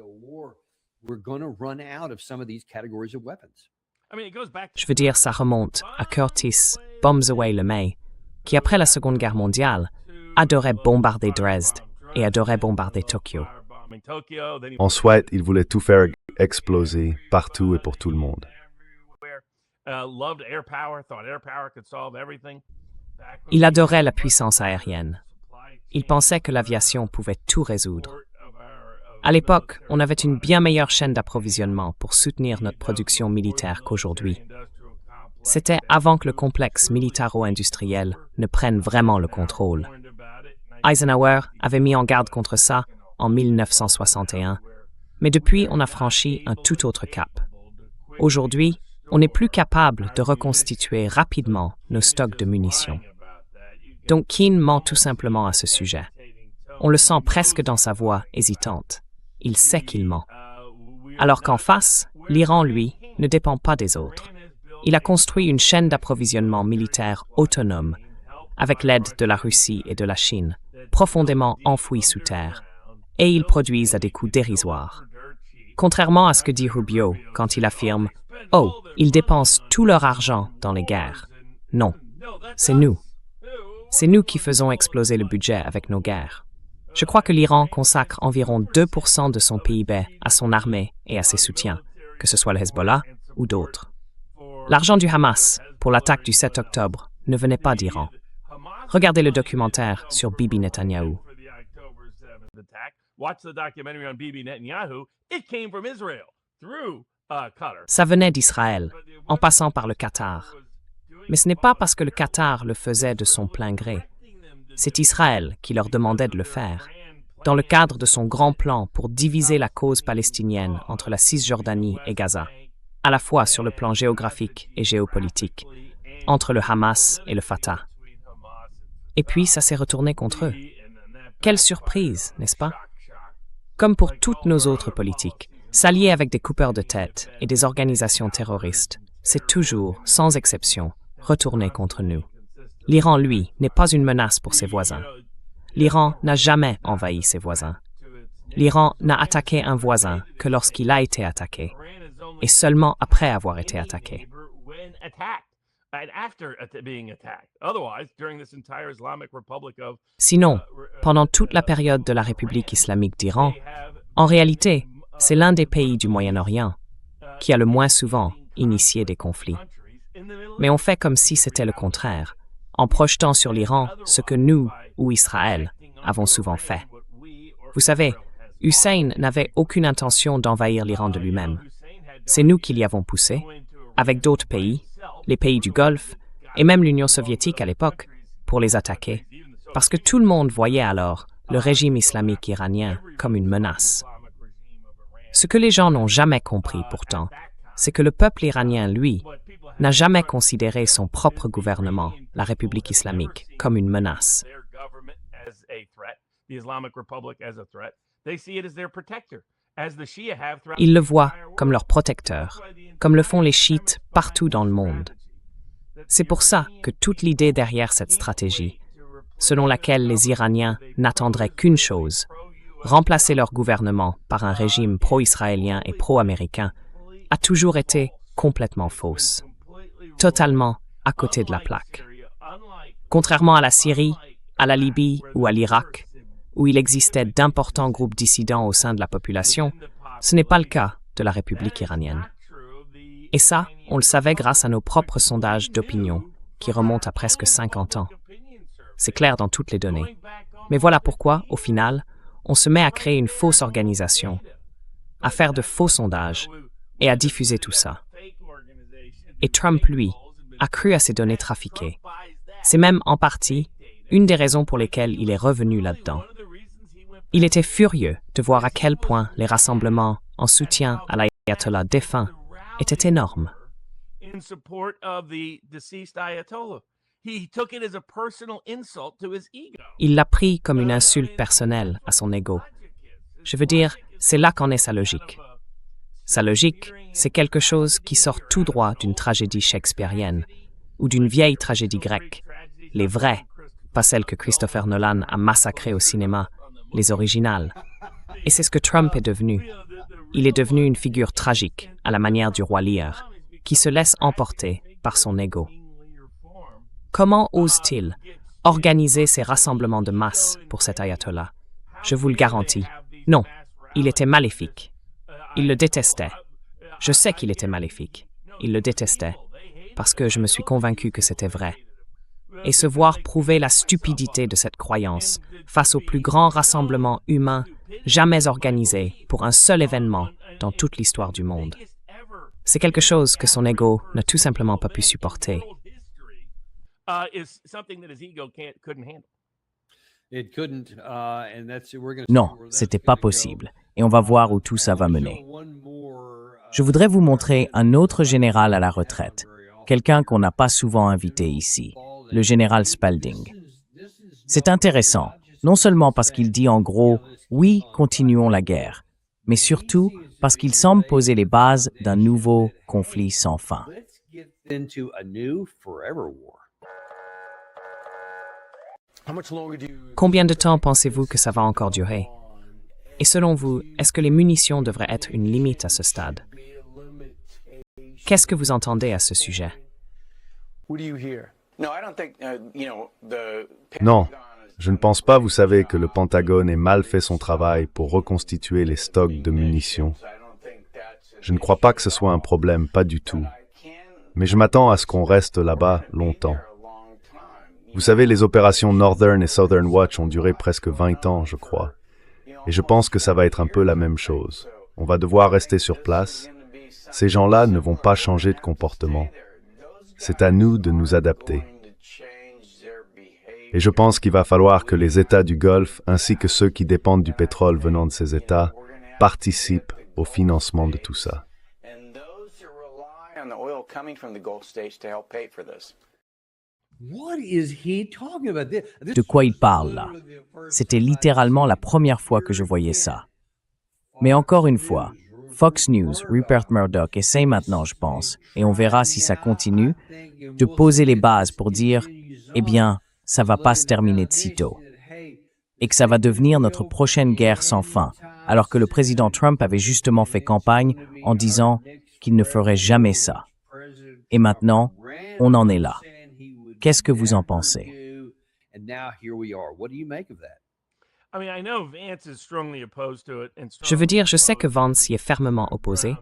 Je veux dire, ça remonte à Curtis Bombs Away LeMay, qui après la Seconde Guerre mondiale adorait bombarder Dresde et adorait bombarder Tokyo. En soit, il voulait tout faire exploser partout et pour tout le monde. Il adorait la puissance aérienne. Il pensait que l'aviation pouvait tout résoudre. À l'époque, on avait une bien meilleure chaîne d'approvisionnement pour soutenir notre production militaire qu'aujourd'hui. C'était avant que le complexe militaro-industriel ne prenne vraiment le contrôle. Eisenhower avait mis en garde contre ça en 1961, mais depuis, on a franchi un tout autre cap. Aujourd'hui, on n'est plus capable de reconstituer rapidement nos stocks de munitions. Donc Keane ment tout simplement à ce sujet. On le sent presque dans sa voix hésitante. Il sait qu'il ment. Alors qu'en face, l'Iran, lui, ne dépend pas des autres. Il a construit une chaîne d'approvisionnement militaire autonome, avec l'aide de la Russie et de la Chine, profondément enfouie sous terre, et ils produisent à des coûts dérisoires. Contrairement à ce que dit Rubio quand il affirme « Oh, ils dépensent tout leur argent dans les guerres ». Non, c'est nous. C'est nous qui faisons exploser le budget avec nos guerres. Je crois que l'Iran consacre environ 2% de son PIB à son armée et à ses soutiens, que ce soit le Hezbollah ou d'autres. L'argent du Hamas pour l'attaque du 7 octobre ne venait pas d'Iran. Regardez le documentaire sur Bibi Netanyahou. Ça venait d'Israël, en passant par le Qatar. Mais ce n'est pas parce que le Qatar le faisait de son plein gré. C'est Israël qui leur demandait de le faire, dans le cadre de son grand plan pour diviser la cause palestinienne entre la Cisjordanie et Gaza, à la fois sur le plan géographique et géopolitique, entre le Hamas et le Fatah. Et puis ça s'est retourné contre eux. Quelle surprise, n'est-ce pas? Comme pour toutes nos autres politiques, s'allier avec des coupeurs de tête et des organisations terroristes, c'est toujours, sans exception, retourné contre nous. L'Iran, lui, n'est pas une menace pour ses voisins. L'Iran n'a jamais envahi ses voisins. L'Iran n'a attaqué un voisin que lorsqu'il a été attaqué, et seulement après avoir été attaqué. and after being attacked. Otherwise, during this entire Islamic Republic of Sinon, pendant toute la période de la République islamique d'Iran, en réalité, c'est l'un des pays du Moyen-Orient qui a le moins souvent initié des conflits. Mais on fait comme si c'était le contraire, en projetant sur l'Iran ce que nous, ou Israël, avons souvent fait. Vous savez, Hussein n'avait aucune intention d'envahir l'Iran de lui-même. C'est nous qui l'y avons poussé, avec d'autres pays, les pays du Golfe, et même l'Union soviétique à l'époque, pour les attaquer, parce que tout le monde voyait alors le régime islamique iranien comme une menace. Ce que les gens n'ont jamais compris pourtant, c'est que le peuple iranien, lui, n'a jamais considéré son propre gouvernement, la République islamique, comme une menace. Ils le voient comme leur protecteur, comme le font les chiites partout dans le monde. C'est pour ça que toute l'idée derrière cette stratégie, selon laquelle les Iraniens n'attendraient qu'une chose, remplacer leur gouvernement par un régime pro-israélien et pro-américain, a toujours été complètement fausse, totalement à côté de la plaque. Contrairement à la Syrie, à la Libye ou à l'Irak, où il existait d'importants groupes dissidents au sein de la population, ce n'est pas le cas de la République iranienne. Et ça, on le savait grâce à nos propres sondages d'opinion, qui remontent à presque 50 ans. C'est clair dans toutes les données. Mais voilà pourquoi, au final, on se met à créer une fausse organisation, à faire de faux sondages et à diffuser tout ça. Et Trump, lui, a cru à ces données trafiquées. C'est même, en partie, une des raisons pour lesquelles il est revenu là-dedans. Il était furieux de voir à quel point les rassemblements en soutien à l'ayatollah défunt étaient énormes. Il l'a pris comme une insulte personnelle à son ego. Je veux dire, c'est là qu'en est sa logique. Sa logique, c'est quelque chose qui sort tout droit d'une tragédie shakespearienne ou d'une vieille tragédie grecque, les vraies, pas celles que Christopher Nolan a massacrées au cinéma, les originales. Et c'est ce que Trump est devenu. Il est devenu une figure tragique, à la manière du roi Lear, qui se laisse emporter par son ego. Comment ose-t-il organiser ces rassemblements de masse pour cet ayatollah? Je vous le garantis. Non, il était maléfique. Il le détestait. Je sais qu'il était maléfique. Il le détestait, parce que je me suis convaincu que c'était vrai. Et se voir prouver la stupidité de cette croyance face au plus grand rassemblement humain jamais organisé pour un seul événement dans toute l'histoire du monde. C'est quelque chose que son ego n'a tout simplement pas pu supporter. Non, c'était pas possible. Et on va voir où tout ça va mener. Je voudrais vous montrer un autre général à la retraite, quelqu'un qu'on n'a pas souvent invité ici, le général Spalding. C'est intéressant, non seulement parce qu'il dit en gros « oui, continuons la guerre », mais surtout parce qu'il semble poser les bases d'un nouveau conflit sans fin. Combien de temps pensez-vous que ça va encore durer? Et selon vous, est-ce que les munitions devraient être une limite à ce stade? Qu'est-ce que vous entendez à ce sujet? Non, je ne pense pas, vous savez, que le Pentagone ait mal fait son travail pour reconstituer les stocks de munitions. Je ne crois pas que ce soit un problème, pas du tout. Mais je m'attends à ce qu'on reste là-bas longtemps. Vous savez, les opérations Northern et Southern Watch ont duré presque 20 ans, je crois. Et je pense que ça va être un peu la même chose. On va devoir rester sur place. Ces gens-là ne vont pas changer de comportement. C'est à nous de nous adapter. Et je pense qu'il va falloir que les États du Golfe, ainsi que ceux qui dépendent du pétrole venant de ces États, participent au financement de tout ça. De quoi il parle là? C'était littéralement la première fois que je voyais ça. Mais encore une fois, Fox News, Rupert Murdoch essaye maintenant, je pense, et on verra si ça continue, de poser les bases pour dire « Eh bien, ça va pas se terminer de sitôt » et que ça va devenir notre prochaine guerre sans fin, alors que le président Trump avait justement fait campagne en disant qu'il ne ferait jamais ça. Et maintenant, On en est là. Qu'est-ce que vous en pensez? Je veux dire, je sais que Vance y est fermement opposé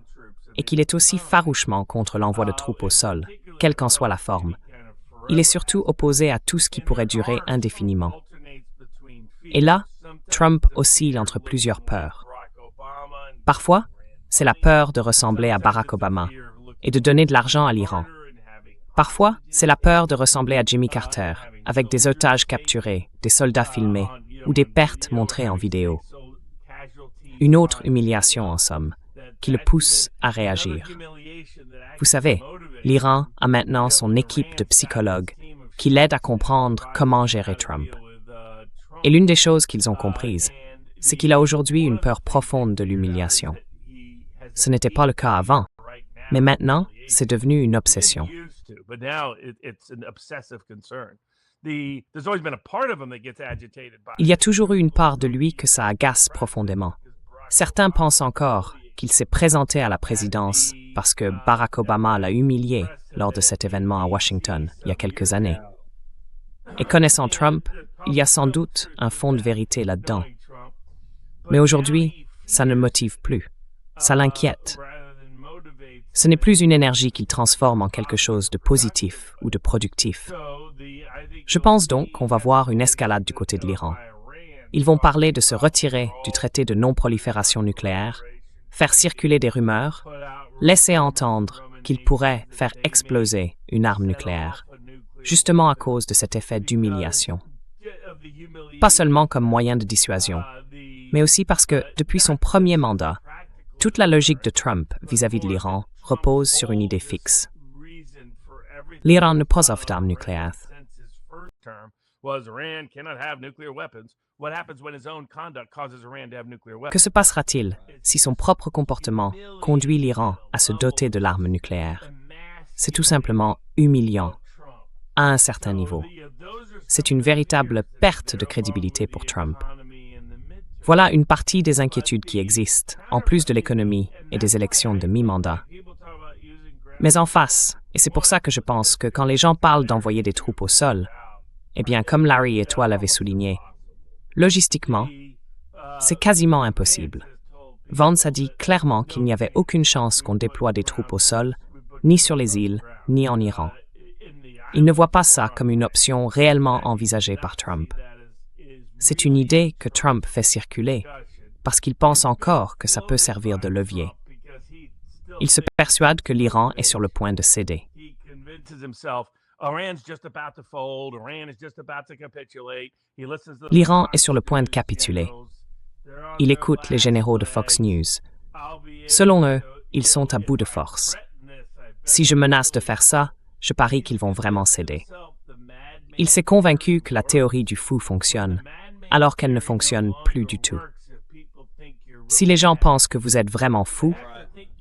et qu'il est aussi farouchement contre l'envoi de troupes au sol, quelle qu'en soit la forme. Il est surtout opposé à tout ce qui pourrait durer indéfiniment. Et là, Trump oscille entre plusieurs peurs. Parfois, c'est la peur de ressembler à Barack Obama et de donner de l'argent à l'Iran. Parfois, c'est la peur de ressembler à Jimmy Carter, avec des otages capturés, des soldats filmés ou des pertes montrées en vidéo. Une autre humiliation, en somme, qui le pousse à réagir. Vous savez, l'Iran a maintenant son équipe de psychologues qui l'aident à comprendre comment gérer Trump. Et l'une des choses qu'ils ont comprises, c'est qu'il a aujourd'hui une peur profonde de l'humiliation. Ce n'était pas le cas avant, mais maintenant, c'est devenu une obsession. Il y a toujours eu une part de lui que ça agace profondément. Certains pensent encore qu'il s'est présenté à la présidence parce que Barack Obama l'a humilié lors de cet événement à Washington il y a quelques années. Et connaissant Trump, il y a sans doute un fond de vérité là-dedans. Mais aujourd'hui, ça ne le motive plus. Ça l'inquiète. Ce n'est plus une énergie qu'il transforme en quelque chose de positif ou de productif. Je pense donc qu'on va voir une escalade du côté de l'Iran. Ils vont parler de se retirer du traité de non-prolifération nucléaire, faire circuler des rumeurs, laisser entendre qu'ils pourraient faire exploser une arme nucléaire, justement à cause de cet effet d'humiliation. Pas seulement comme moyen de dissuasion, mais aussi parce que, depuis son premier mandat, toute la logique de Trump vis-à-vis de l'Iran repose sur une idée fixe. L'Iran ne possède d'armes nucléaires. Que se passera-t-il si son propre comportement conduit l'Iran à se doter de l'arme nucléaire? C'est tout simplement humiliant, à un certain niveau. C'est une véritable perte de crédibilité pour Trump. Voilà une partie des inquiétudes qui existent, en plus de l'économie et des élections de mi-mandat. Mais en face, et c'est pour ça que je pense que quand les gens parlent d'envoyer des troupes au sol, eh bien, comme Larry et toi l'avez souligné, logistiquement, c'est quasiment impossible. Vance a dit clairement qu'il n'y avait aucune chance qu'on déploie des troupes au sol, ni sur les îles, ni en Iran. Il ne voit pas ça comme une option réellement envisagée par Trump. C'est une idée que Trump fait circuler, parce qu'il pense encore que ça peut servir de levier. Il se persuade que l'Iran est sur le point de céder. L'Iran est sur le point de capituler. Il écoute les généraux de Fox News. Selon eux, ils sont à bout de force. Si je menace de faire ça, je parie qu'ils vont vraiment céder. Il s'est convaincu que la théorie du fou fonctionne, alors qu'elle ne fonctionne plus du tout. Si les gens pensent que vous êtes vraiment fou,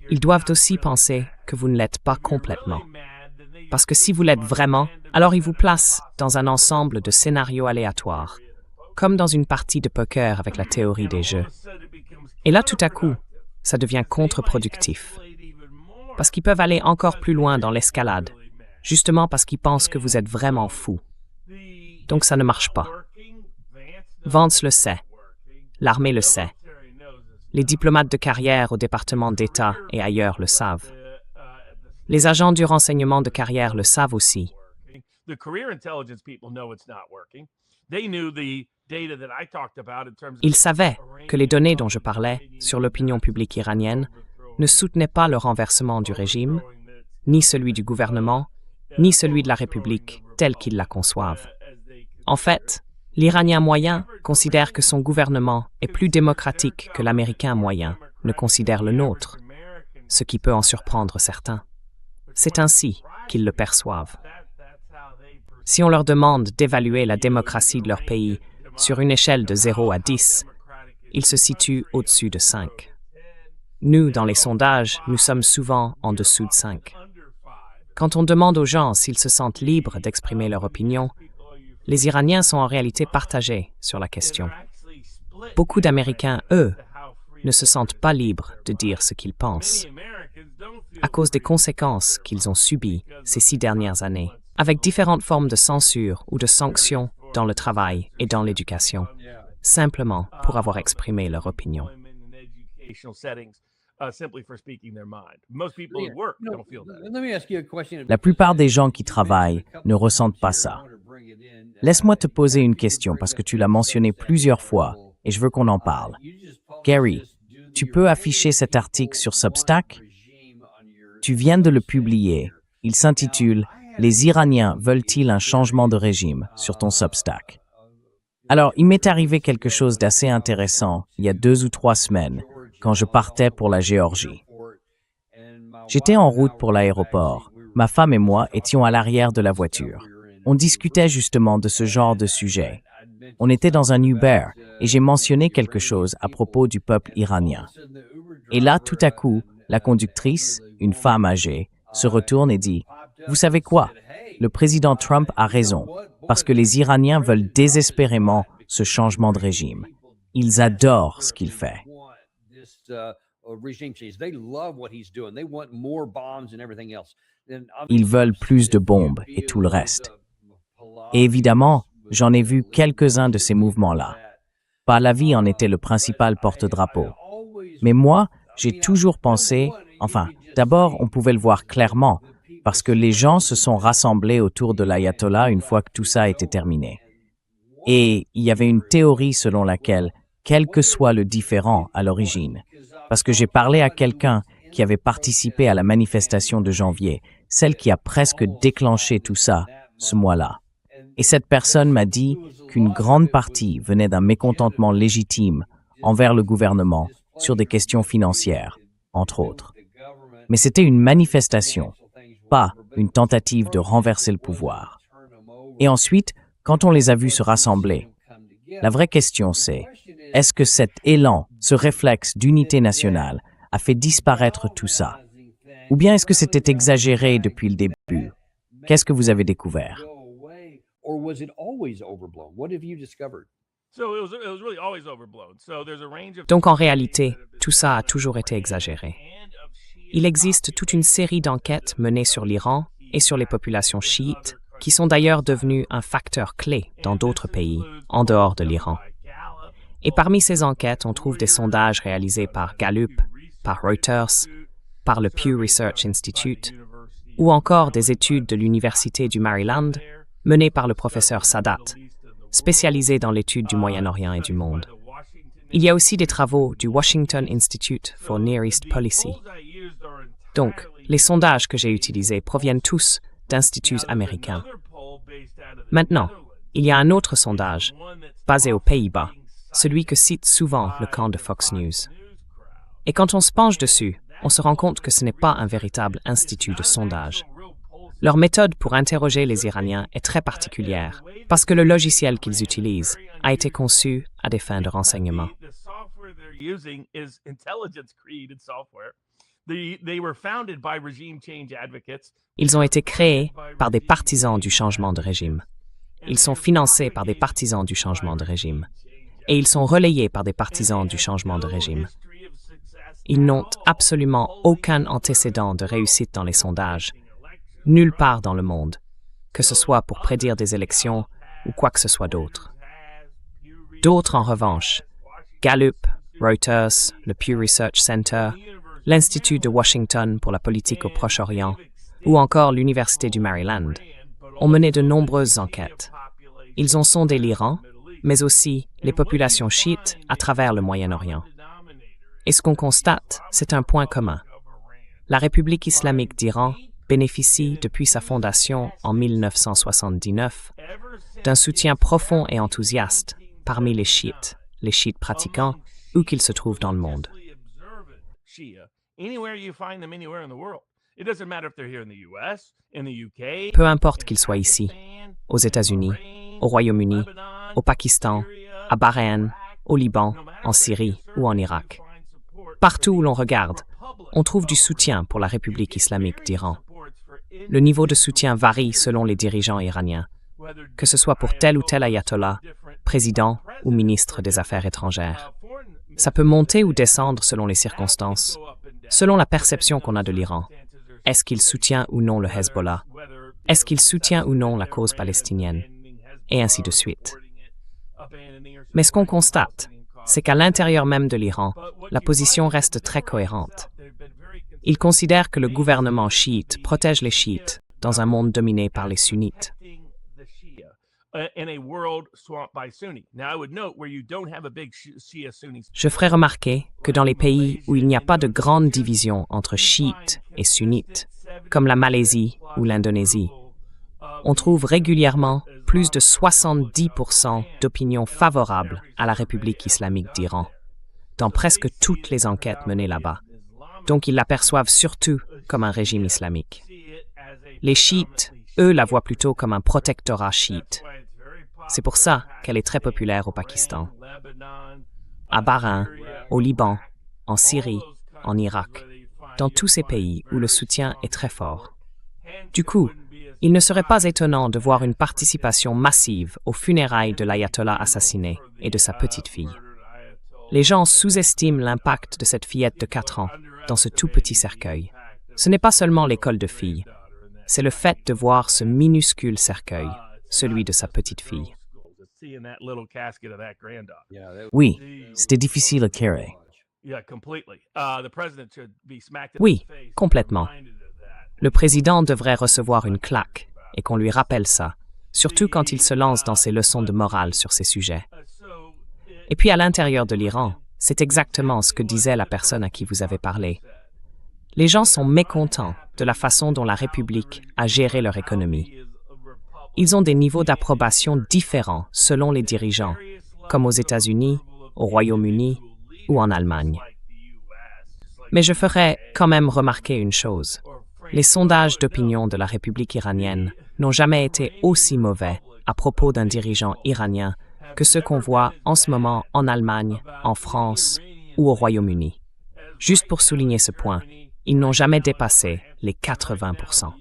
ils doivent aussi penser que vous ne l'êtes pas complètement. Parce que si vous l'êtes vraiment, alors ils vous placent dans un ensemble de scénarios aléatoires, comme dans une partie de poker avec la théorie des jeux. Et là, tout à coup, ça devient contre-productif. Parce qu'ils peuvent aller encore plus loin dans l'escalade, justement parce qu'ils pensent que vous êtes vraiment fou. Donc ça ne marche pas. Vance le sait. L'armée le sait. Les diplomates de carrière au département d'État et ailleurs le savent. Les agents du renseignement de carrière le savent aussi. Ils savaient que les données dont je parlais sur l'opinion publique iranienne ne soutenaient pas le renversement du régime, ni celui du gouvernement, ni celui de la République tel qu'ils la conçoivent. En fait, l'Iranien moyen considère que son gouvernement est plus démocratique que l'Américain moyen ne considère le nôtre, ce qui peut en surprendre certains. C'est ainsi qu'ils le perçoivent. Si on leur demande d'évaluer la démocratie de leur pays sur une échelle de 0 à 10, ils se situent au-dessus de 5. Nous, dans les sondages, nous sommes souvent en dessous de 5. Quand on demande aux gens s'ils se sentent libres d'exprimer leur opinion, les Iraniens sont en réalité partagés sur la question. Beaucoup d'Américains, eux, ne se sentent pas libres de dire ce qu'ils pensent. à cause des conséquences qu'ils ont subies ces 6 dernières années, avec différentes formes de censure ou de sanctions dans le travail et dans l'éducation, simplement pour avoir exprimé leur opinion. La plupart des gens qui travaillent ne ressentent pas ça. Laisse-moi te poser une question parce que tu l'as mentionné plusieurs fois et je veux qu'on en parle. Gary, tu peux afficher cet article sur Substack? Tu viens de le publier. Il s'intitule « Les Iraniens veulent-ils un changement de régime ?» sur ton Substack. Alors, il m'est arrivé quelque chose d'assez intéressant il y a 2 ou 3 semaines, quand je partais pour la Géorgie. J'étais en route pour l'aéroport. Ma femme et moi étions à l'arrière de la voiture. On discutait justement de ce genre de sujet. On était dans un Uber et j'ai mentionné quelque chose à propos du peuple iranien. Et là, tout à coup, la conductrice, une femme âgée, se retourne et dit « Vous savez quoi? Le président Trump a raison, parce que les Iraniens veulent désespérément ce changement de régime. Ils adorent ce qu'il fait. » Ils veulent plus de bombes et tout le reste. Et évidemment, j'en ai vu quelques-uns de ces mouvements-là. Pahlavi en était le principal porte-drapeau. Mais moi, j'ai toujours pensé, d'abord, on pouvait le voir clairement, parce que les gens se sont rassemblés autour de l'ayatollah une fois que tout ça était terminé. Et il y avait une théorie selon laquelle, quel que soit le différend à l'origine, parce que j'ai parlé à quelqu'un qui avait participé à la manifestation de janvier, celle qui a presque déclenché tout ça, ce mois-là. Et cette personne m'a dit qu'une grande partie venait d'un mécontentement légitime envers le gouvernement sur des questions financières, entre autres. Mais c'était une manifestation, pas une tentative de renverser le pouvoir. Et ensuite, quand on les a vus se rassembler, la vraie question c'est, est-ce que cet élan, ce réflexe d'unité nationale, a fait disparaître tout ça? Ou bien est-ce que c'était exagéré depuis le début? Qu'est-ce que vous avez découvert? Donc en réalité, tout ça a toujours été exagéré. Il existe toute une série d'enquêtes menées sur l'Iran et sur les populations chiites, qui sont d'ailleurs devenues un facteur clé dans d'autres pays, en dehors de l'Iran. Et parmi ces enquêtes, on trouve des sondages réalisés par Gallup, par Reuters, par le Pew Research Institute, ou encore des études de l'Université du Maryland, menées par le professeur Sadat, spécialisé dans l'étude du Moyen-Orient et du monde. Il y a aussi des travaux du Washington Institute for Near East Policy. Donc, les sondages que j'ai utilisés proviennent tous d'instituts américains. Maintenant, il y a un autre sondage, basé aux Pays-Bas, celui que cite souvent le camp de Fox News. Et quand on se penche dessus, on se rend compte que ce n'est pas un véritable institut de sondage. Leur méthode pour interroger les Iraniens est très particulière, parce que le logiciel qu'ils utilisent a été conçu à des fins de renseignement. Ils ont été créés par des partisans du changement de régime. Ils sont financés par des partisans du changement de régime. Et ils sont relayés par des partisans du changement de régime. Ils n'ont absolument aucun antécédent de réussite dans les sondages, nulle part dans le monde, que ce soit pour prédire des élections ou quoi que ce soit d'autre. D'autres, en revanche, Gallup, Reuters, le Pew Research Center, l'Institut de Washington pour la politique au Proche-Orient ou encore l'Université du Maryland, ont mené de nombreuses enquêtes. Ils ont sondé l'Iran, mais aussi les populations chiites à travers le Moyen-Orient. Et ce qu'on constate, c'est un point commun. La République islamique d'Iran bénéficie depuis sa fondation en 1979 d'un soutien profond et enthousiaste parmi les chiites pratiquants, où qu'ils se trouvent dans le monde. Peu importe qu'ils soient ici, aux États-Unis, au Royaume-Uni, au Pakistan, à Bahreïn, au Liban, en Syrie ou en Irak. Partout où l'on regarde, on trouve du soutien pour la République islamique d'Iran. Le niveau de soutien varie selon les dirigeants iraniens, que ce soit pour tel ou tel ayatollah, président ou ministre des Affaires étrangères. Ça peut monter ou descendre selon les circonstances, selon la perception qu'on a de l'Iran. Est-ce qu'il soutient ou non le Hezbollah? Est-ce qu'il soutient ou non la cause palestinienne? Et ainsi de suite. Mais ce qu'on constate, c'est qu'à l'intérieur même de l'Iran, la position reste très cohérente. Ils considèrent que le gouvernement chiite protège les chiites dans un monde dominé par les sunnites. Je ferai remarquer que dans les pays où il n'y a pas de grande division entre chiites et sunnites, comme la Malaisie ou l'Indonésie, on trouve régulièrement plus de 70% d'opinions favorables à la République islamique d'Iran, dans presque toutes les enquêtes menées là-bas. Donc ils l'aperçoivent surtout comme un régime islamique. Les chiites, eux, la voient plutôt comme un protectorat chiite. C'est pour ça qu'elle est très populaire au Pakistan, à Bahreïn, au Liban, en Syrie, en Irak, dans tous ces pays où le soutien est très fort. Du coup, il ne serait pas étonnant de voir une participation massive aux funérailles de l'ayatollah assassiné et de sa petite-fille. Les gens sous-estiment l'impact de cette fillette de 4 ans dans ce tout petit cercueil. Ce n'est pas seulement l'école de filles, c'est le fait de voir ce minuscule cercueil, celui de sa petite-fille. Oui, c'était difficile à carrer. Oui, complètement. Le président devrait recevoir une claque et qu'on lui rappelle ça, surtout quand il se lance dans ses leçons de morale sur ces sujets. Et puis à l'intérieur de l'Iran, c'est exactement ce que disait la personne à qui vous avez parlé. Les gens sont mécontents de la façon dont la République a géré leur économie. Ils ont des niveaux d'approbation différents selon les dirigeants, comme aux États-Unis, au Royaume-Uni ou en Allemagne. Mais je ferai quand même remarquer une chose. Les sondages d'opinion de la République iranienne n'ont jamais été aussi mauvais à propos d'un dirigeant iranien que ceux qu'on voit en ce moment en Allemagne, en France ou au Royaume-Uni. Juste pour souligner ce point, ils n'ont jamais dépassé les 80%.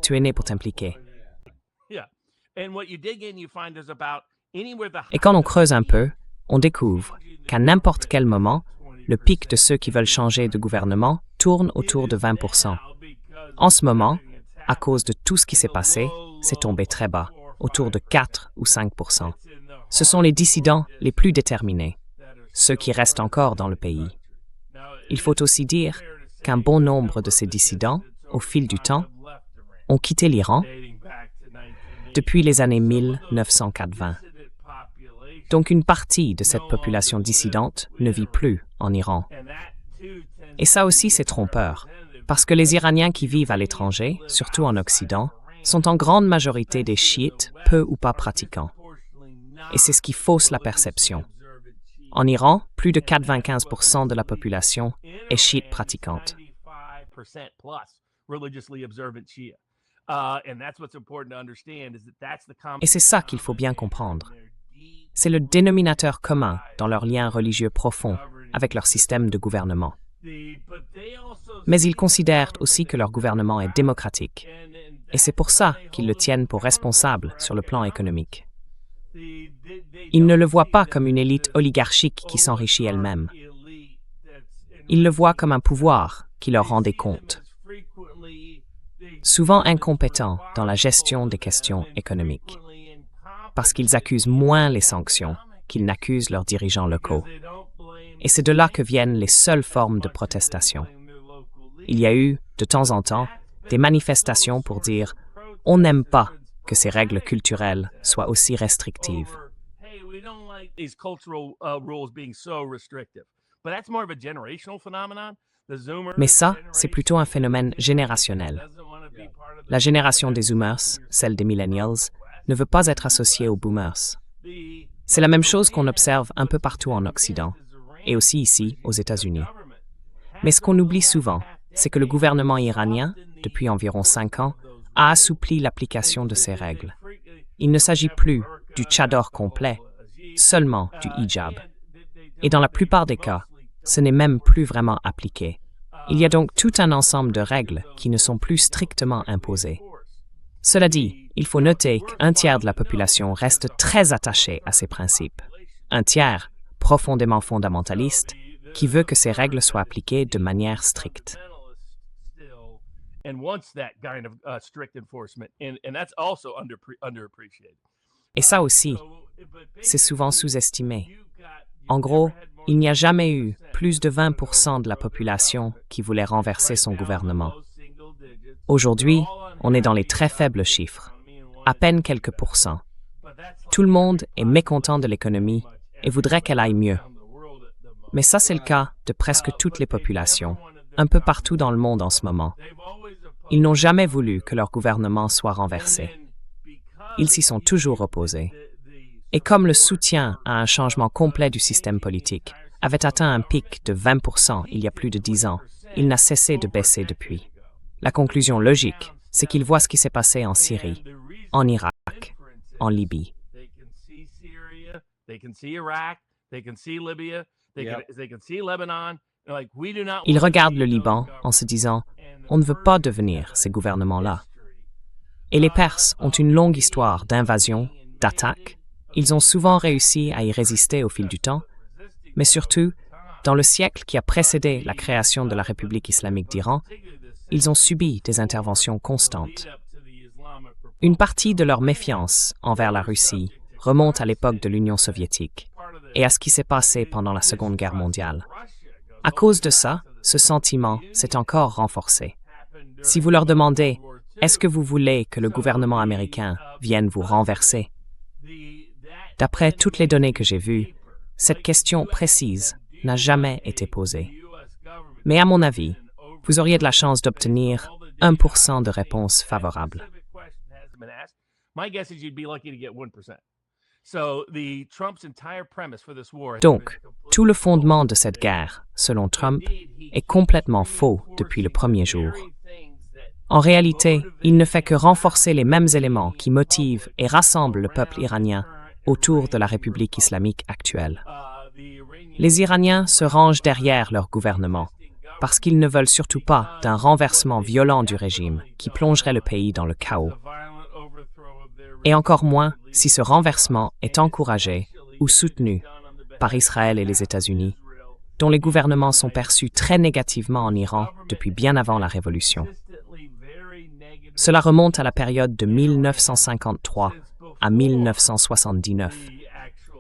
Tu es né pour t'impliquer. Et quand on creuse un peu, on découvre qu'à n'importe quel moment, le pic de ceux qui veulent changer de gouvernement tourne autour de 20%. En ce moment, à cause de tout ce qui s'est passé, c'est tombé très bas, autour de 4 ou 5%. Ce sont les dissidents les plus déterminés, ceux qui restent encore dans le pays. Il faut aussi dire qu'un bon nombre de ces dissidents, au fil du temps, ont quitté l'Iran depuis les années 1980. Donc une partie de cette population dissidente ne vit plus en Iran. Et ça aussi c'est trompeur, parce que les Iraniens qui vivent à l'étranger, surtout en Occident, sont en grande majorité des chiites peu ou pas pratiquants. Et c'est ce qui fausse la perception. En Iran, plus de 95% de la population est chiite pratiquante. Et c'est ça qu'il faut bien comprendre. C'est le dénominateur commun dans leur lien religieux profond avec leur système de gouvernement. Mais ils considèrent aussi que leur gouvernement est démocratique. Et c'est pour ça qu'ils le tiennent pour responsable sur le plan économique. Ils ne le voient pas comme une élite oligarchique qui s'enrichit elle-même. Ils le voient comme un pouvoir qui leur rend des comptes, souvent incompétents dans la gestion des questions économiques, parce qu'ils accusent moins les sanctions qu'ils n'accusent leurs dirigeants locaux. Et c'est de là que viennent les seules formes de protestation. Il y a eu, de temps en temps, des manifestations pour dire « on n'aime pas que ces règles culturelles soient aussi restrictives ». Mais ça, c'est plutôt un phénomène générationnel. La génération des Zoomers, celle des Millennials, ne veut pas être associée aux Boomers. C'est la même chose qu'on observe un peu partout en Occident, et aussi ici, aux États-Unis. Mais ce qu'on oublie souvent, c'est que le gouvernement iranien, depuis environ 5 ans, a assoupli l'application de ces règles. Il ne s'agit plus du tchador complet, seulement du hijab. Et dans la plupart des cas, ce n'est même plus vraiment appliqué. Il y a donc tout un ensemble de règles qui ne sont plus strictement imposées. Cela dit, il faut noter qu'un tiers de la population reste très attaché à ces principes. Un tiers profondément fondamentaliste qui veut que ces règles soient appliquées de manière stricte. Et ça aussi, c'est souvent sous-estimé. En gros, il n'y a jamais eu plus de 20% de la population qui voulait renverser son gouvernement. Aujourd'hui, on est dans les très faibles chiffres, à peine quelques pourcents. Tout le monde est mécontent de l'économie et voudrait qu'elle aille mieux. Mais ça, c'est le cas de presque toutes les populations, un peu partout dans le monde en ce moment. Ils n'ont jamais voulu que leur gouvernement soit renversé. Ils s'y sont toujours opposés. Et comme le soutien à un changement complet du système politique avait atteint un pic de 20% il y a plus de 10 ans, il n'a cessé de baisser depuis. La conclusion logique, c'est qu'ils voient ce qui s'est passé en Syrie, en Irak, en Libye. Ils regardent le Liban en se disant « on ne veut pas devenir ces gouvernements-là ». Et les Perses ont une longue histoire d'invasion, d'attaques. Ils ont souvent réussi à y résister au fil du temps, mais surtout, dans le siècle qui a précédé la création de la République islamique d'Iran, ils ont subi des interventions constantes. Une partie de leur méfiance envers la Russie remonte à l'époque de l'Union soviétique et à ce qui s'est passé pendant la Seconde Guerre mondiale. À cause de ça, ce sentiment s'est encore renforcé. Si vous leur demandez « Est-ce que vous voulez que le gouvernement américain vienne vous renverser ?» D'après toutes les données que j'ai vues, cette question précise n'a jamais été posée. Mais à mon avis, vous auriez de la chance d'obtenir 1% de réponses favorables. Donc, tout le fondement de cette guerre, selon Trump, est complètement faux depuis le premier jour. En réalité, il ne fait que renforcer les mêmes éléments qui motivent et rassemblent le peuple iranien autour de la République islamique actuelle. Les Iraniens se rangent derrière leur gouvernement parce qu'ils ne veulent surtout pas d'un renversement violent du régime qui plongerait le pays dans le chaos. Et encore moins si ce renversement est encouragé ou soutenu par Israël et les États-Unis, dont les gouvernements sont perçus très négativement en Iran depuis bien avant la Révolution. Cela remonte à la période de 1953 à 1979,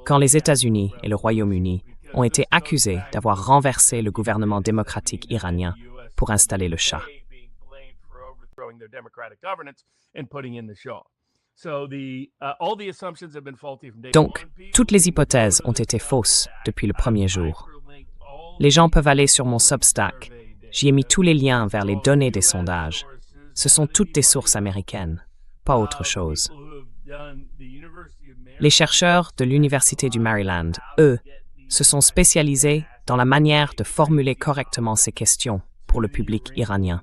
quand les États-Unis et le Royaume-Uni ont été accusés d'avoir renversé le gouvernement démocratique iranien pour installer le Shah. Donc, toutes les hypothèses ont été fausses depuis le premier jour. Les gens peuvent aller sur mon Substack. J'y ai mis tous les liens vers les données des sondages. Ce sont toutes des sources américaines, pas autre chose. Les chercheurs de l'Université du Maryland, eux, se sont spécialisés dans la manière de formuler correctement ces questions pour le public iranien.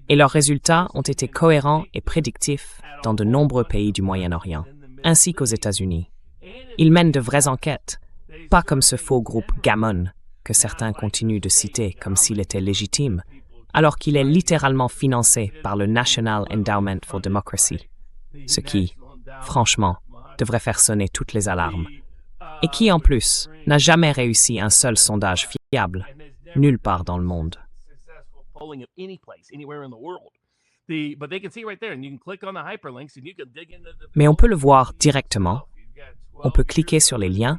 Et leurs résultats ont été cohérents et prédictifs dans de nombreux pays du Moyen-Orient, ainsi qu'aux États-Unis. Ils mènent de vraies enquêtes, pas comme ce faux groupe Gammon que certains continuent de citer comme s'il était légitime, alors qu'il est littéralement financé par le National Endowment for Democracy, ce qui, franchement, devrait faire sonner toutes les alarmes, et qui, en plus, n'a jamais réussi un seul sondage fiable, nulle part dans le monde. Mais on peut le voir directement, on peut cliquer sur les liens,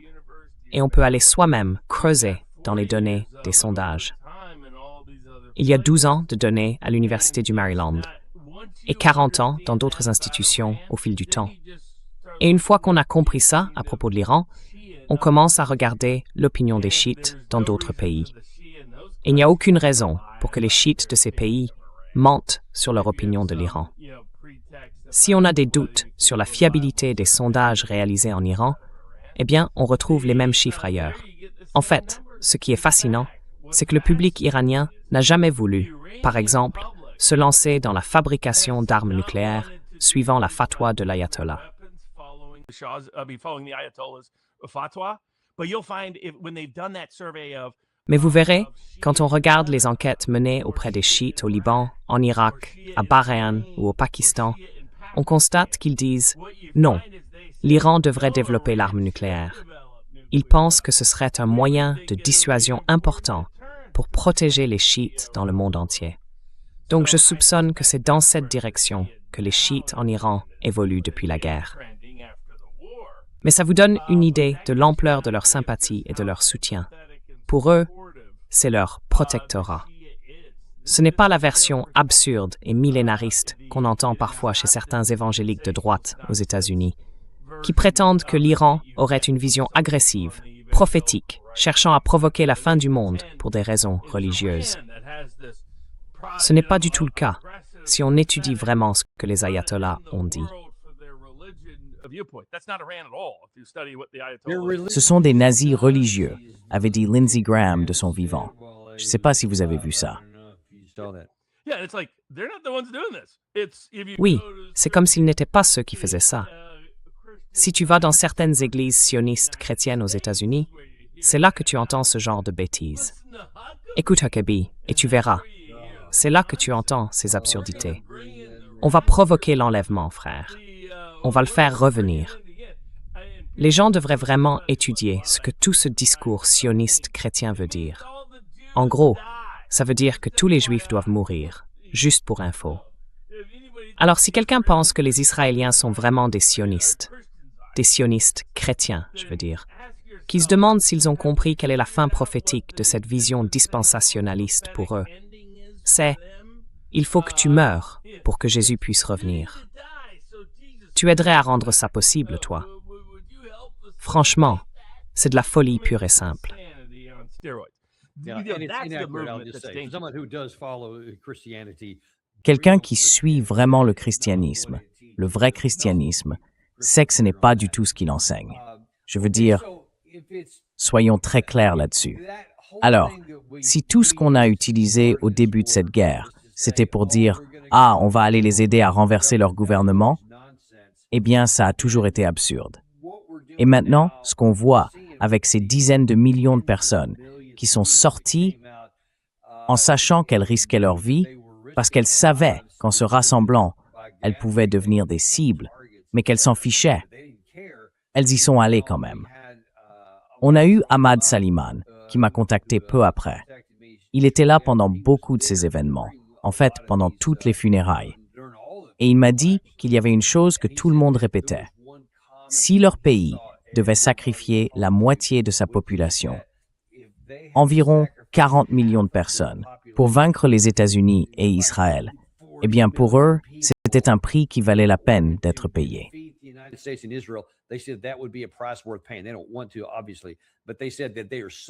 et on peut aller soi-même creuser dans les données des sondages. Il y a 12 ans de données à l'Université du Maryland et 40 ans dans d'autres institutions au fil du temps. Et une fois qu'on a compris ça à propos de l'Iran, on commence à regarder l'opinion des chiites dans d'autres pays. Et il n'y a aucune raison pour que les chiites de ces pays mentent sur leur opinion de l'Iran. Si on a des doutes sur la fiabilité des sondages réalisés en Iran, eh bien, on retrouve les mêmes chiffres ailleurs. En fait, ce qui est fascinant, c'est que le public iranien n'a jamais voulu, par exemple, se lancer dans la fabrication d'armes nucléaires suivant la fatwa de l'ayatollah. Mais vous verrez, quand on regarde les enquêtes menées auprès des chiites au Liban, en Irak, à Bahreïn ou au Pakistan, on constate qu'ils disent « Non, l'Iran devrait développer l'arme nucléaire ». Il pense que ce serait un moyen de dissuasion important pour protéger les chiites dans le monde entier. Donc je soupçonne que c'est dans cette direction que les chiites en Iran évoluent depuis la guerre. Mais ça vous donne une idée de l'ampleur de leur sympathie et de leur soutien. Pour eux, c'est leur protectorat. Ce n'est pas la version absurde et millénariste qu'on entend parfois chez certains évangéliques de droite aux États-Unis, qui prétendent que l'Iran aurait une vision agressive, prophétique, cherchant à provoquer la fin du monde pour des raisons religieuses. Ce n'est pas du tout le cas, si on étudie vraiment ce que les ayatollahs ont dit. Ce sont des nazis religieux, avait dit Lindsey Graham de son vivant. Je ne sais pas si vous avez vu ça. Oui, c'est comme s'ils n'étaient pas ceux qui faisaient ça. Si tu vas dans certaines églises sionistes chrétiennes aux États-Unis, c'est là que tu entends ce genre de bêtises. Écoute Huckabee, et tu verras. C'est là que tu entends ces absurdités. On va provoquer l'enlèvement, frère. On va le faire revenir. Les gens devraient vraiment étudier ce que tout ce discours sioniste chrétien veut dire. En gros, ça veut dire que tous les Juifs doivent mourir, juste pour info. Alors si quelqu'un pense que les Israéliens sont vraiment des sionistes chrétiens, je veux dire, qui se demandent s'ils ont compris quelle est la fin prophétique de cette vision dispensationaliste pour eux, c'est « il faut que tu meures pour que Jésus puisse revenir ». Tu aiderais à rendre ça possible, toi. Franchement, c'est de la folie pure et simple. Quelqu'un qui suit vraiment le christianisme, le vrai christianisme, sait que ce n'est pas du tout ce qu'il enseigne. Je veux dire, soyons très clairs là-dessus. Alors, si tout ce qu'on a utilisé au début de cette guerre, c'était pour dire « Ah, on va aller les aider à renverser leur gouvernement », eh bien, ça a toujours été absurde. Et maintenant, ce qu'on voit avec ces dizaines de millions de personnes qui sont sorties en sachant qu'elles risquaient leur vie, parce qu'elles savaient qu'en se rassemblant, elles pouvaient devenir des cibles, mais qu'elles s'en fichaient. Elles y sont allées quand même. On a eu Ahmad Saliman, qui m'a contacté peu après. Il était là pendant beaucoup de ces événements, en fait, pendant toutes les funérailles. Et il m'a dit qu'il y avait une chose que tout le monde répétait. Si leur pays devait sacrifier la moitié de sa population, environ 40 millions de personnes, pour vaincre les États-Unis et Israël, eh bien pour eux, c'était un prix qui valait la peine d'être payé.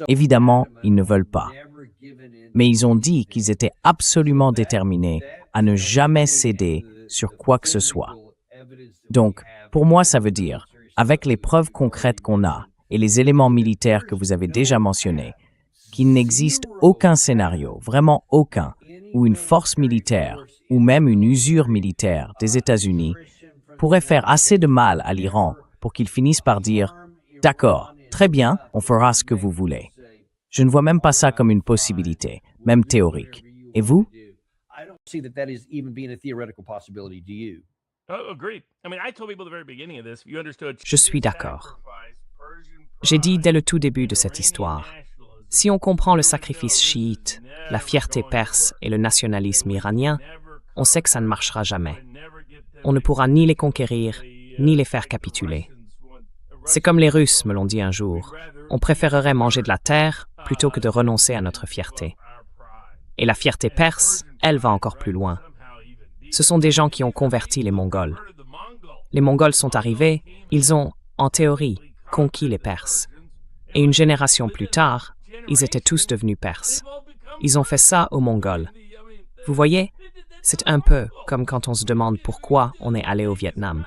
Évidemment, ils ne veulent pas. Mais ils ont dit qu'ils étaient absolument déterminés à ne jamais céder sur quoi que ce soit. Donc, pour moi, ça veut dire, avec les preuves concrètes qu'on a et les éléments militaires que vous avez déjà mentionnés, qu'il n'existe aucun scénario, vraiment aucun, où une force militaire ou même une usure militaire des États-Unis pourrait faire assez de mal à l'Iran pour qu'il finisse par dire « D'accord, très bien, on fera ce que vous voulez ». Je ne vois même pas ça comme une possibilité, même théorique. Et vous? Je suis d'accord. J'ai dit dès le tout début de cette histoire, si on comprend le sacrifice chiite, la fierté perse et le nationalisme iranien, on sait que ça ne marchera jamais. On ne pourra ni les conquérir, ni les faire capituler. C'est comme les Russes me l'ont dit un jour. On préférerait manger de la terre plutôt que de renoncer à notre fierté. Et la fierté perse, elle va encore plus loin. Ce sont des gens qui ont converti les Mongols. Les Mongols sont arrivés, ils ont, en théorie, conquis les Perses. Et une génération plus tard, ils étaient tous devenus Perses. Ils ont fait ça aux Mongols. Vous voyez, c'est un peu comme quand on se demande pourquoi on est allé au Vietnam.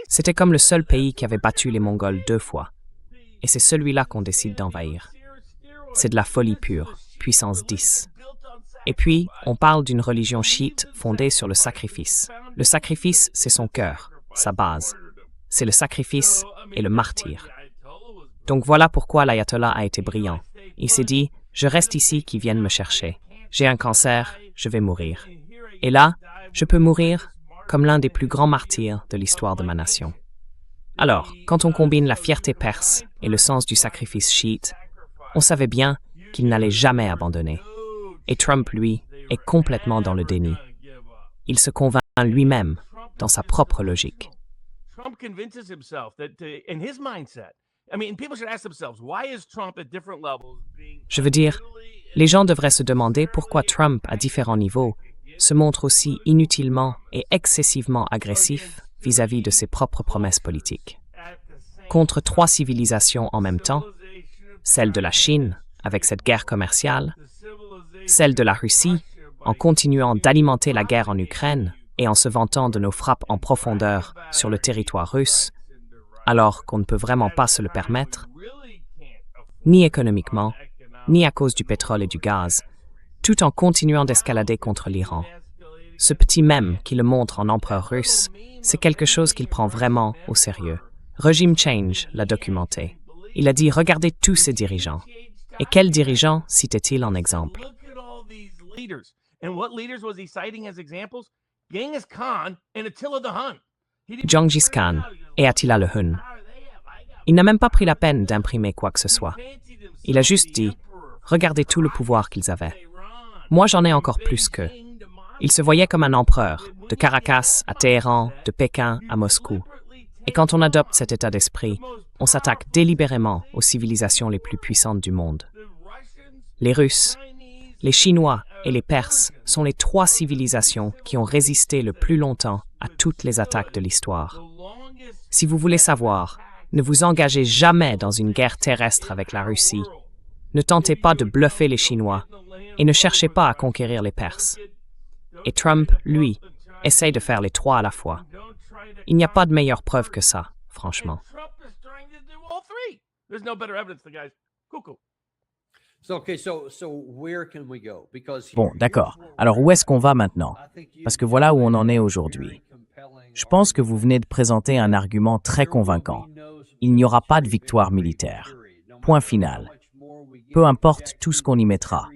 C'était comme le seul pays qui avait battu les Mongols 2 fois. Et c'est celui-là qu'on décide d'envahir. C'est de la folie pure, puissance 10. Et puis, on parle d'une religion chiite fondée sur le sacrifice. Le sacrifice, c'est son cœur, sa base. C'est le sacrifice et le martyr. Donc voilà pourquoi l'ayatollah a été brillant. Il s'est dit, je reste ici, qu'ils viennent me chercher. J'ai un cancer, je vais mourir. Et là, je peux mourir comme l'un des plus grands martyrs de l'histoire de ma nation. Alors, quand on combine la fierté perse et le sens du sacrifice chiite, on savait bien qu'il n'allait jamais abandonner. Et Trump, lui, est complètement dans le déni. Il se convainc lui-même dans sa propre logique. Trump convinces himself that in his mindset. I mean, people should ask themselves, why is Trump at different levels being Je veux dire, les gens devraient se demander pourquoi Trump, à différents niveaux, se montre aussi inutilement et excessivement agressif vis-à-vis de ses propres promesses politiques. Contre 3 civilisations en même temps, celle de la Chine, avec cette guerre commerciale, celle de la Russie, en continuant d'alimenter la guerre en Ukraine et en se vantant de nos frappes en profondeur sur le territoire russe, alors qu'on ne peut vraiment pas se le permettre, ni économiquement, ni à cause du pétrole et du gaz, tout en continuant d'escalader contre l'Iran. Ce petit mème qui le montre en empereur russe, c'est quelque chose qu'il prend vraiment au sérieux. Regime Change l'a documenté. Il a dit « Regardez tous ces dirigeants ». Et quels dirigeants citait-il en exemple? Genghis Khan et Attila le Hun. Il n'a même pas pris la peine d'imprimer quoi que ce soit. Il a juste dit « Regardez tout le pouvoir qu'ils avaient. Moi, j'en ai encore plus qu'eux. » Il se voyait comme un empereur, de Caracas à Téhéran, de Pékin à Moscou. Et quand on adopte cet état d'esprit, on s'attaque délibérément aux civilisations les plus puissantes du monde. Les Russes, les Chinois et les Perses sont les 3 civilisations qui ont résisté le plus longtemps à toutes les attaques de l'histoire. Si vous voulez savoir, ne vous engagez jamais dans une guerre terrestre avec la Russie. Ne tentez pas de bluffer les Chinois et ne cherchez pas à conquérir les Perses. Et Trump, lui, essaye de faire les 3 à la fois. Il n'y a pas de meilleure preuve que ça, franchement. Bon, d'accord. Alors où est-ce qu'on va maintenant? Parce que voilà où on en est aujourd'hui. Je pense que vous venez de présenter un argument très convaincant. Il n'y aura pas de victoire militaire. Point final. Peu importe tout ce qu'on y mettra.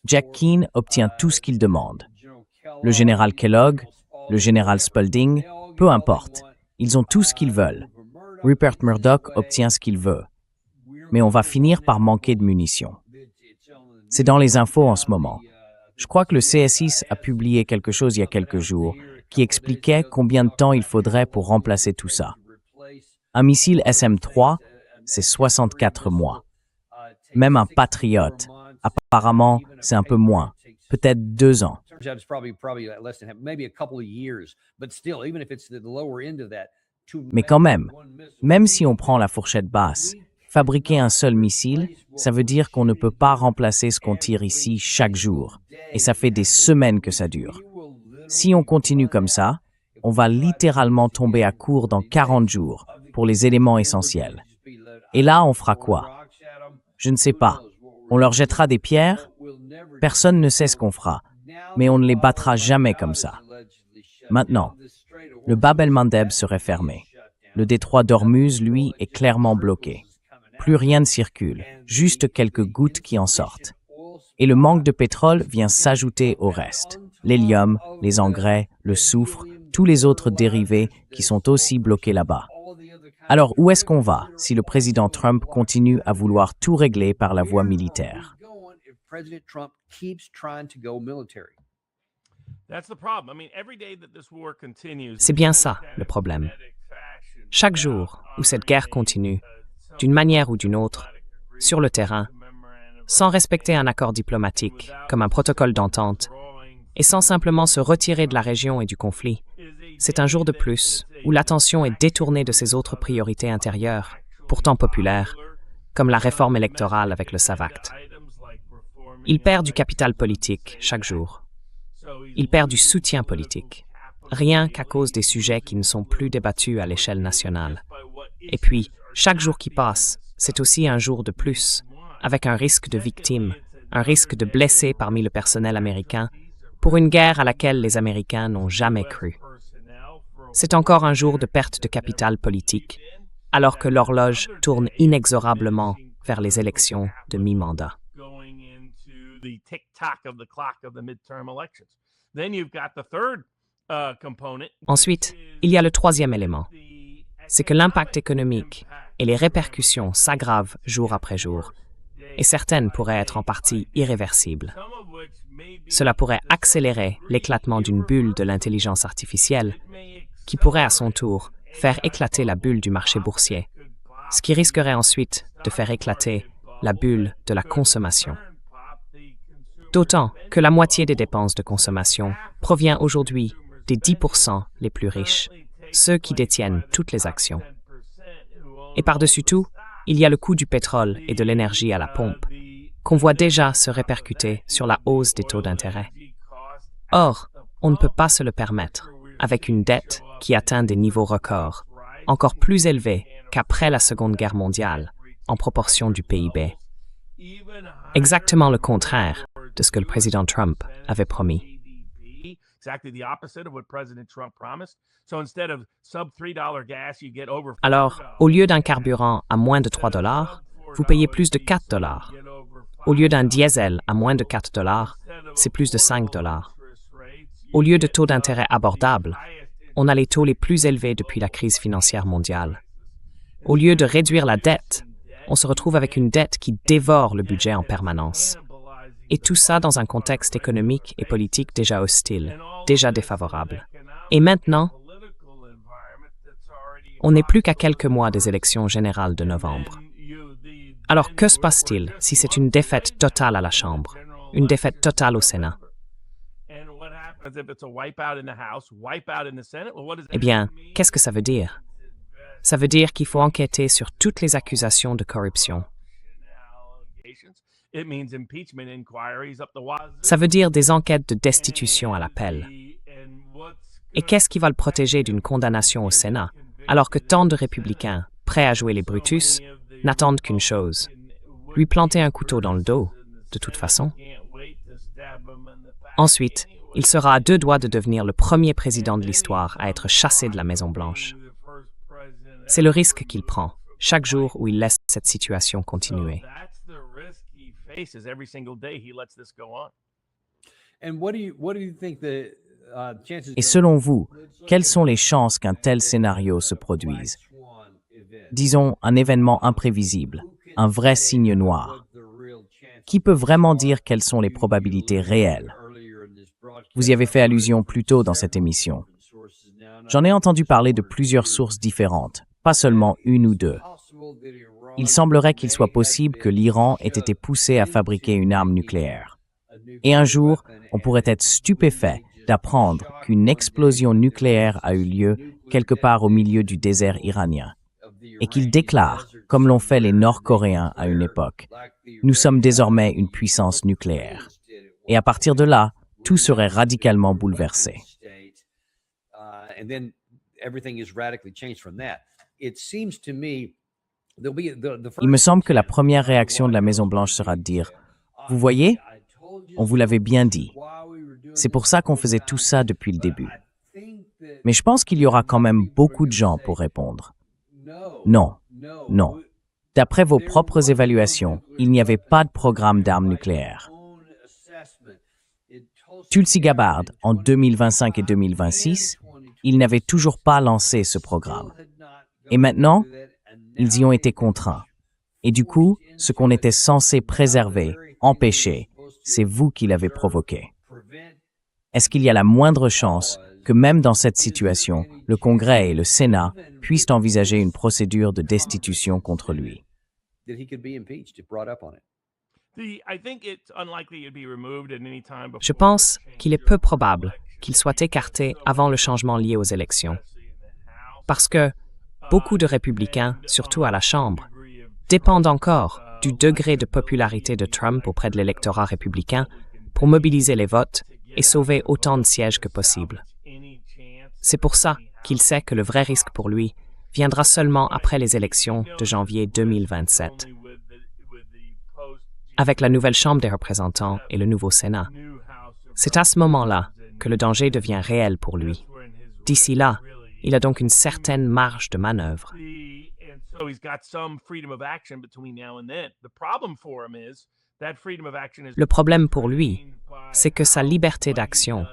Jack Keane obtient tout ce qu'il demande. Le général Kellogg, le général Spalding, peu importe. Ils ont tout ce qu'ils veulent. Rupert Murdoch obtient ce qu'il veut. Mais on va finir par manquer de munitions. C'est dans les infos en ce moment. Je crois que le CS6 a publié quelque chose il y a quelques jours qui expliquait combien de temps il faudrait pour remplacer tout ça. Un missile SM-3, c'est 64 mois. Même un Patriot, apparemment, c'est un peu moins, peut-être 2 ans. Mais quand même si on prend la fourchette basse, fabriquer un seul missile, ça veut dire qu'on ne peut pas remplacer ce qu'on tire ici chaque jour. Et ça fait des semaines que ça dure. Si on continue comme ça, on va littéralement tomber à court dans 40 jours pour les éléments essentiels. Et là, on fera quoi? Je ne sais pas. On leur jettera des pierres? Personne ne sait ce qu'on fera, mais on ne les battra jamais comme ça. Maintenant, le Bab el-Mandeb serait fermé. Le détroit d'Ormuz, lui, est clairement bloqué. Plus rien ne circule, juste quelques gouttes qui en sortent. Et le manque de pétrole vient s'ajouter au reste. L'hélium, les engrais, le soufre, tous les autres dérivés qui sont aussi bloqués là-bas. Alors où est-ce qu'on va si le président Trump continue à vouloir tout régler par la voie militaire? C'est bien ça, le problème. Chaque jour où cette guerre continue, d'une manière ou d'une autre, sur le terrain, sans respecter un accord diplomatique, comme un protocole d'entente, et sans simplement se retirer de la région et du conflit, c'est un jour de plus où l'attention est détournée de ses autres priorités intérieures, pourtant populaires, comme la réforme électorale avec le SAVACT. Il perd du capital politique chaque jour. Il perd du soutien politique, rien qu'à cause des sujets qui ne sont plus débattus à l'échelle nationale. Et puis, chaque jour qui passe, c'est aussi un jour de plus, avec un risque de victimes, un risque de blessés parmi le personnel américain, pour une guerre à laquelle les Américains n'ont jamais cru. C'est encore un jour de perte de capital politique, alors que l'horloge tourne inexorablement vers les élections de mi-mandat. The tick-tock of the clock of the midterm elections. Then you've got the third Ensuite, il y a le troisième élément. C'est que l'impact économique et les répercussions s'aggravent jour après jour, et certaines pourraient être en partie irréversibles. Cela pourrait accélérer l'éclatement d'une bulle de l'intelligence artificielle, qui pourrait à son tour faire éclater la bulle du marché boursier, ce qui risquerait ensuite de faire éclater la bulle de la consommation. D'autant que la moitié des dépenses de consommation provient aujourd'hui des 10% les plus riches, ceux qui détiennent toutes les actions. Et par-dessus tout, il y a le coût du pétrole et de l'énergie à la pompe, qu'on voit déjà se répercuter sur la hausse des taux d'intérêt. Or, on ne peut pas se le permettre, avec une dette qui atteint des niveaux records, encore plus élevés qu'après la Seconde Guerre mondiale, en proportion du PIB. Exactement le contraire de ce que le président Trump avait promis. Alors, au lieu d'un carburant à moins de $3, vous payez plus de $4. Au lieu d'un diesel à moins de $4, c'est plus de $5. Au lieu de taux d'intérêt abordables, on a les taux les plus élevés depuis la crise financière mondiale. Au lieu de réduire la dette, on se retrouve avec une dette qui dévore le budget en permanence. Et tout ça dans un contexte économique et politique déjà hostile, déjà défavorable. Et maintenant, on n'est plus qu'à quelques mois des élections générales de novembre. Alors que se passe-t-il si c'est une défaite totale à la Chambre, une défaite totale au Sénat? Eh bien, qu'est-ce que ça veut dire? Ça veut dire qu'il faut enquêter sur toutes les accusations de corruption. Ça veut dire des enquêtes de destitution à l'appel. Et qu'est-ce qui va le protéger d'une condamnation au Sénat, alors que tant de républicains, prêts à jouer les Brutus, n'attendent qu'une chose, lui planter un couteau dans le dos, de toute façon? Ensuite, il sera à deux doigts de devenir le premier président de l'histoire à être chassé de la Maison-Blanche. C'est le risque qu'il prend, chaque jour où il laisse cette situation continuer. Et selon vous, quelles sont les chances qu'un tel scénario se produise? Disons, un événement imprévisible, un vrai signe noir. Qui peut vraiment dire quelles sont les probabilités réelles? Vous y avez fait allusion plus tôt dans cette émission. J'en ai entendu parler de plusieurs sources différentes, pas seulement une ou deux. Il semblerait qu'il soit possible que l'Iran ait été poussé à fabriquer une arme nucléaire. Et un jour, on pourrait être stupéfait d'apprendre qu'une explosion nucléaire a eu lieu quelque part au milieu du désert iranien, et qu'il déclare, comme l'ont fait les Nord-Coréens à une époque, « Nous sommes désormais une puissance nucléaire ». Et à partir de là, tout serait radicalement bouleversé. Il me semble que la première réaction de la Maison-Blanche sera de dire « Vous voyez, on vous l'avait bien dit. C'est pour ça qu'on faisait tout ça depuis le début. » Mais je pense qu'il y aura quand même beaucoup de gens pour répondre. Non, non. D'après vos propres évaluations, il n'y avait pas de programme d'armes nucléaires. Tulsi Gabbard, en 2025 et 2026, ils n'avaient toujours pas lancé ce programme. Et maintenant, ils y ont été contraints. Et du coup, ce qu'on était censé préserver, empêcher, c'est vous qui l'avez provoqué. Est-ce qu'il y a la moindre chance que même dans cette situation, le Congrès et le Sénat puissent envisager une procédure de destitution contre lui? Je pense qu'il est peu probable qu'il soit écarté avant le changement lié aux élections. Parce que beaucoup de républicains, surtout à la Chambre, dépendent encore du degré de popularité de Trump auprès de l'électorat républicain pour mobiliser les votes et sauver autant de sièges que possible. C'est pour ça qu'il sait que le vrai risque pour lui viendra seulement après les élections de janvier 2027. Avec la nouvelle Chambre des représentants et le nouveau Sénat. C'est à ce moment-là que le danger devient réel pour lui. D'ici là, il a donc une certaine marge de manœuvre. Le problème pour lui, c'est que sa liberté d'action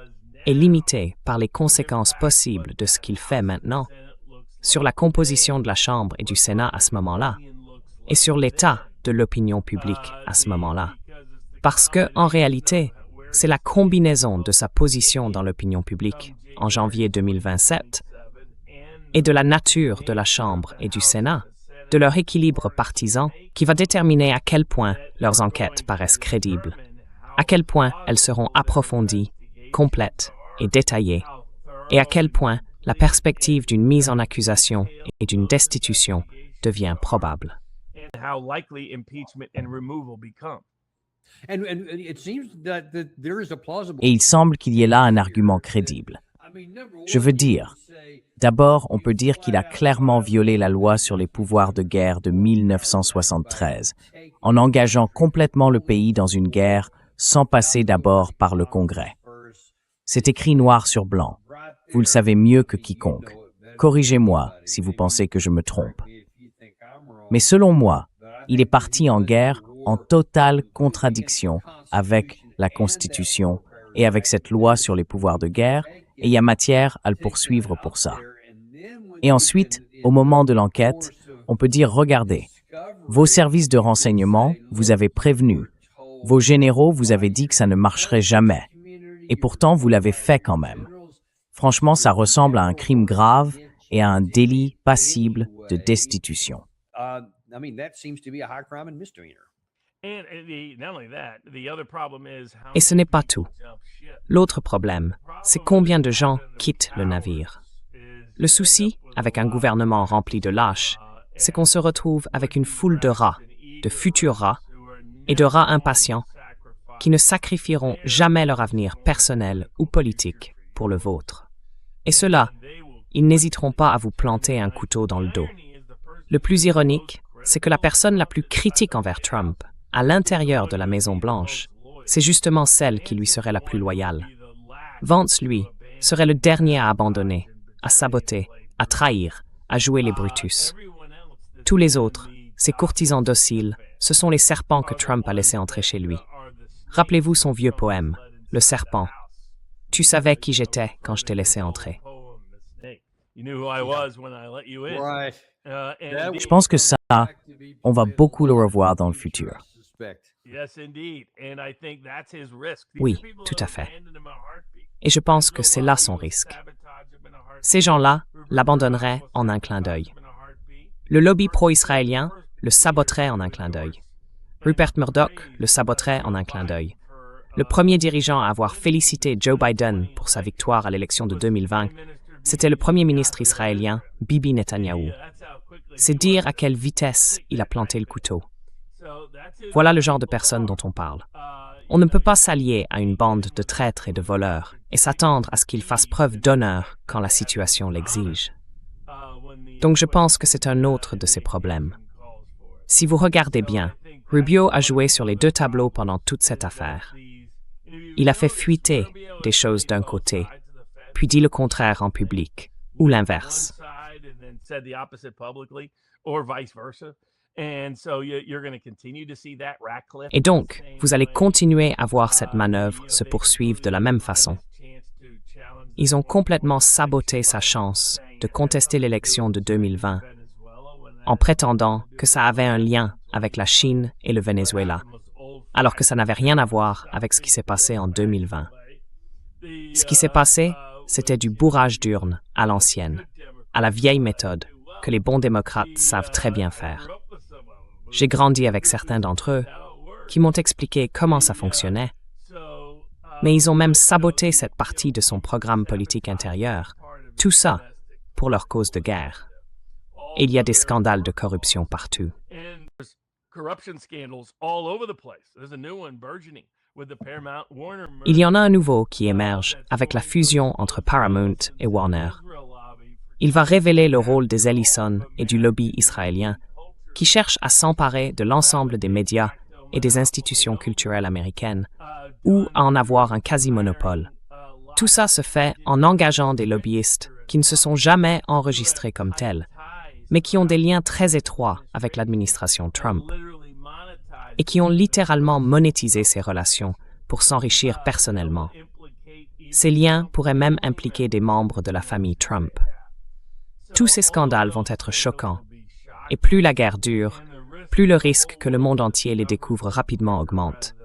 est limité par les conséquences possibles de ce qu'il fait maintenant, sur la composition de la Chambre et du Sénat à ce moment-là, et sur l'état de l'opinion publique à ce moment-là. Parce que, en réalité, c'est la combinaison de sa position dans l'opinion publique en janvier 2027 et de la nature de la Chambre et du Sénat, de leur équilibre partisan, qui va déterminer à quel point leurs enquêtes paraissent crédibles, à quel point elles seront approfondies, complètes et détaillées, et à quel point la perspective d'une mise en accusation et d'une destitution devient probable. Et il semble qu'il y ait là un argument crédible. Je veux dire, d'abord, on peut dire qu'il a clairement violé la loi sur les pouvoirs de guerre de 1973, en engageant complètement le pays dans une guerre sans passer d'abord par le Congrès. C'est écrit noir sur blanc. Vous le savez mieux que quiconque. Corrigez-moi si vous pensez que je me trompe. Mais selon moi, il est parti en guerre en totale contradiction avec la Constitution et avec cette loi sur les pouvoirs de guerre, et il y a matière à le poursuivre pour ça. Et ensuite, au moment de l'enquête, on peut dire, regardez, vos services de renseignement vous avez prévenu, vos généraux vous avez dit que ça ne marcherait jamais, et pourtant vous l'avez fait quand même. Franchement, ça ressemble à un crime grave et à un délit passible de destitution. Et ce n'est pas tout. L'autre problème, c'est combien de gens quittent le navire. Le souci, avec un gouvernement rempli de lâches, c'est qu'on se retrouve avec une foule de rats, de futurs rats, et de rats impatients qui ne sacrifieront jamais leur avenir personnel ou politique pour le vôtre. Et ceux-là, ils n'hésiteront pas à vous planter un couteau dans le dos. Le plus ironique, c'est que la personne la plus critique envers Trump, à l'intérieur de la Maison-Blanche, c'est justement celle qui lui serait la plus loyale. Vance, lui, serait le dernier à abandonner, à saboter, à trahir, à jouer les Brutus. Tous les autres, ces courtisans dociles, ce sont les serpents que Trump a laissés entrer chez lui. Rappelez-vous son vieux poème, Le serpent. Tu savais qui j'étais quand je t'ai laissé entrer. Je pense que ça, on va beaucoup le revoir dans le futur. Oui, tout à fait. Et je pense que c'est là son risque. Ces gens-là l'abandonneraient en un clin d'œil. Le lobby pro-israélien le saboterait en un clin d'œil. Rupert Murdoch le saboterait en un clin d'œil. Le premier dirigeant à avoir félicité Joe Biden pour sa victoire à l'élection de 2020, c'était le premier ministre israélien, Bibi Netanyahou. C'est dire à quelle vitesse il a planté le couteau. Voilà le genre de personne dont on parle. On ne peut pas s'allier à une bande de traîtres et de voleurs et s'attendre à ce qu'ils fassent preuve d'honneur quand la situation l'exige. Donc je pense que c'est un autre de ces problèmes. Si vous regardez bien, Rubio a joué sur les deux tableaux pendant toute cette affaire. Il a fait fuiter des choses d'un côté, puis dit le contraire en public, ou l'inverse. Et donc, vous allez continuer à voir cette manœuvre se poursuivre de la même façon. Ils ont complètement saboté sa chance de contester l'élection de 2020 en prétendant que ça avait un lien avec la Chine et le Venezuela, alors que ça n'avait rien à voir avec ce qui s'est passé en 2020. Ce qui s'est passé, c'était du bourrage d'urne à l'ancienne, à la vieille méthode que les bons démocrates savent très bien faire. J'ai grandi avec certains d'entre eux qui m'ont expliqué comment ça fonctionnait, mais ils ont même saboté cette partie de son programme politique intérieur, tout ça pour leur cause de guerre. Et il y a des scandales de corruption partout. Il y en a un nouveau qui émerge avec la fusion entre Paramount et Warner. Il va révéler le rôle des Ellison et du lobby israélien qui cherchent à s'emparer de l'ensemble des médias et des institutions culturelles américaines ou à en avoir un quasi-monopole. Tout ça se fait en engageant des lobbyistes qui ne se sont jamais enregistrés comme tels, mais qui ont des liens très étroits avec l'administration Trump et qui ont littéralement monétisé ces relations pour s'enrichir personnellement. Ces liens pourraient même impliquer des membres de la famille Trump. Tous ces scandales vont être choquants. Et plus la guerre dure, plus le risque que le monde entier les découvre rapidement augmente,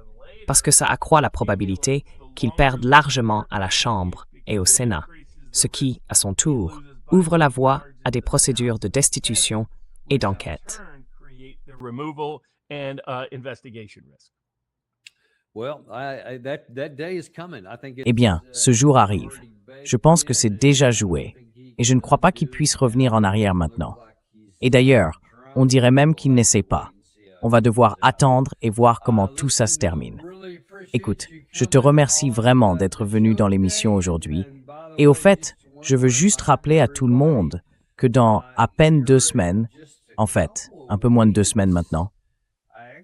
parce que ça accroît la probabilité qu'ils perdent largement à la Chambre et au Sénat, ce qui, à son tour, ouvre la voie à des procédures de destitution et d'enquête. Eh bien, ce jour arrive. Je pense que c'est déjà joué, et je ne crois pas qu'il puisse revenir en arrière maintenant. Et d'ailleurs, on dirait même qu'il n'essaie pas. On va devoir attendre et voir comment tout ça se termine. Écoute, je te remercie vraiment d'être venu dans l'émission aujourd'hui. Et au fait, je veux juste rappeler à tout le monde que dans à peine 2 semaines, en fait, un peu moins de 2 semaines maintenant,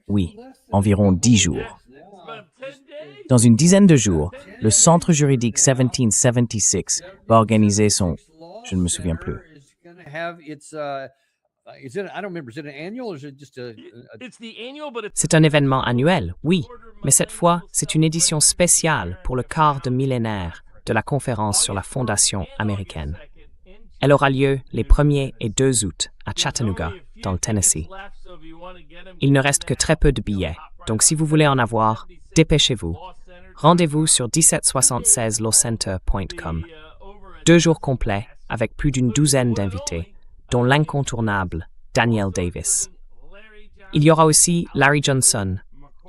oui, environ 10 jours, dans une dizaine de jours, le Centre juridique 1776 va organiser son... Je ne me souviens plus. C'est un événement annuel, oui, mais cette fois, c'est une édition spéciale pour le quart de millénaire de la conférence sur la fondation américaine. Elle aura lieu les 1er et 2 août à Chattanooga, dans le Tennessee. Il ne reste que très peu de billets, donc si vous voulez en avoir, dépêchez-vous. Rendez-vous sur 1776lawcenter.com. 2 jours complets avec plus d'une douzaine d'invités, dont l'incontournable Daniel Davis. Il y aura aussi Larry Johnson,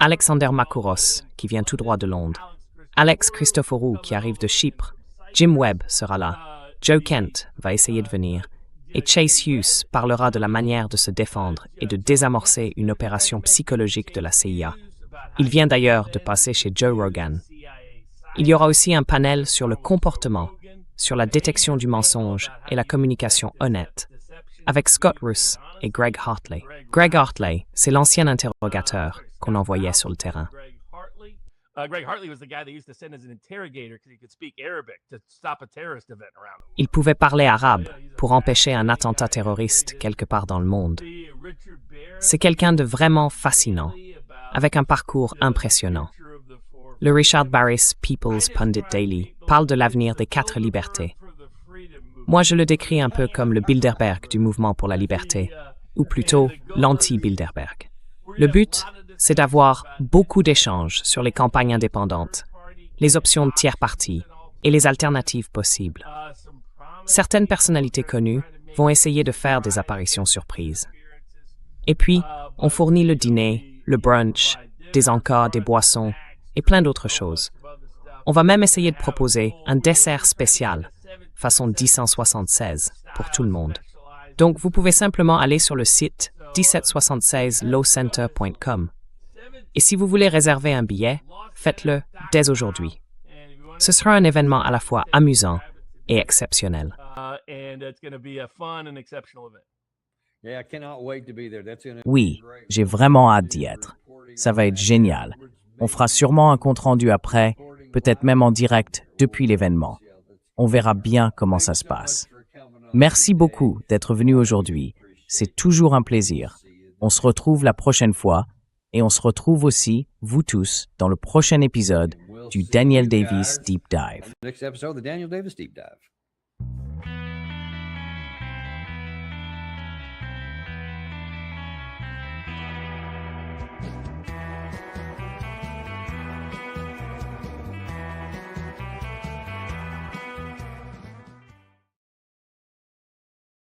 Alexander Makouros, qui vient tout droit de Londres, Alex Christoforou, qui arrive de Chypre, Jim Webb sera là, Joe Kent va essayer de venir, et Chase Hughes parlera de la manière de se défendre et de désamorcer une opération psychologique de la CIA. Il vient d'ailleurs de passer chez Joe Rogan. Il y aura aussi un panel sur le comportement, sur la détection du mensonge et la communication honnête, avec Scott Roos et Greg Hartley. Greg Hartley, c'est l'ancien interrogateur qu'on envoyait sur le terrain. Il pouvait parler arabe pour empêcher un attentat terroriste quelque part dans le monde. C'est quelqu'un de vraiment fascinant, avec un parcours impressionnant. Le Richard Barris People's Pundit Daily parle de l'avenir des 4 libertés. Moi, je le décris un peu comme le Bilderberg du mouvement pour la liberté, ou plutôt l'anti-Bilderberg. Le but, c'est d'avoir beaucoup d'échanges sur les campagnes indépendantes, les options de tiers partis et les alternatives possibles. Certaines personnalités connues vont essayer de faire des apparitions surprises. Et puis, on fournit le dîner, le brunch, des encas, des boissons et plein d'autres choses. On va même essayer de proposer un dessert spécial, façon 1776, pour tout le monde. Donc, vous pouvez simplement aller sur le site 1776lawcenter.com. Et si vous voulez réserver un billet, faites-le dès aujourd'hui. Ce sera un événement à la fois amusant et exceptionnel. Oui, j'ai vraiment hâte d'y être. Ça va être génial. On fera sûrement un compte-rendu après, peut-être même en direct depuis l'événement. On verra bien comment ça se passe. Merci beaucoup d'être venu aujourd'hui. C'est toujours un plaisir. On se retrouve la prochaine fois et on se retrouve aussi, vous tous, dans le prochain épisode du Daniel Davis Deep Dive.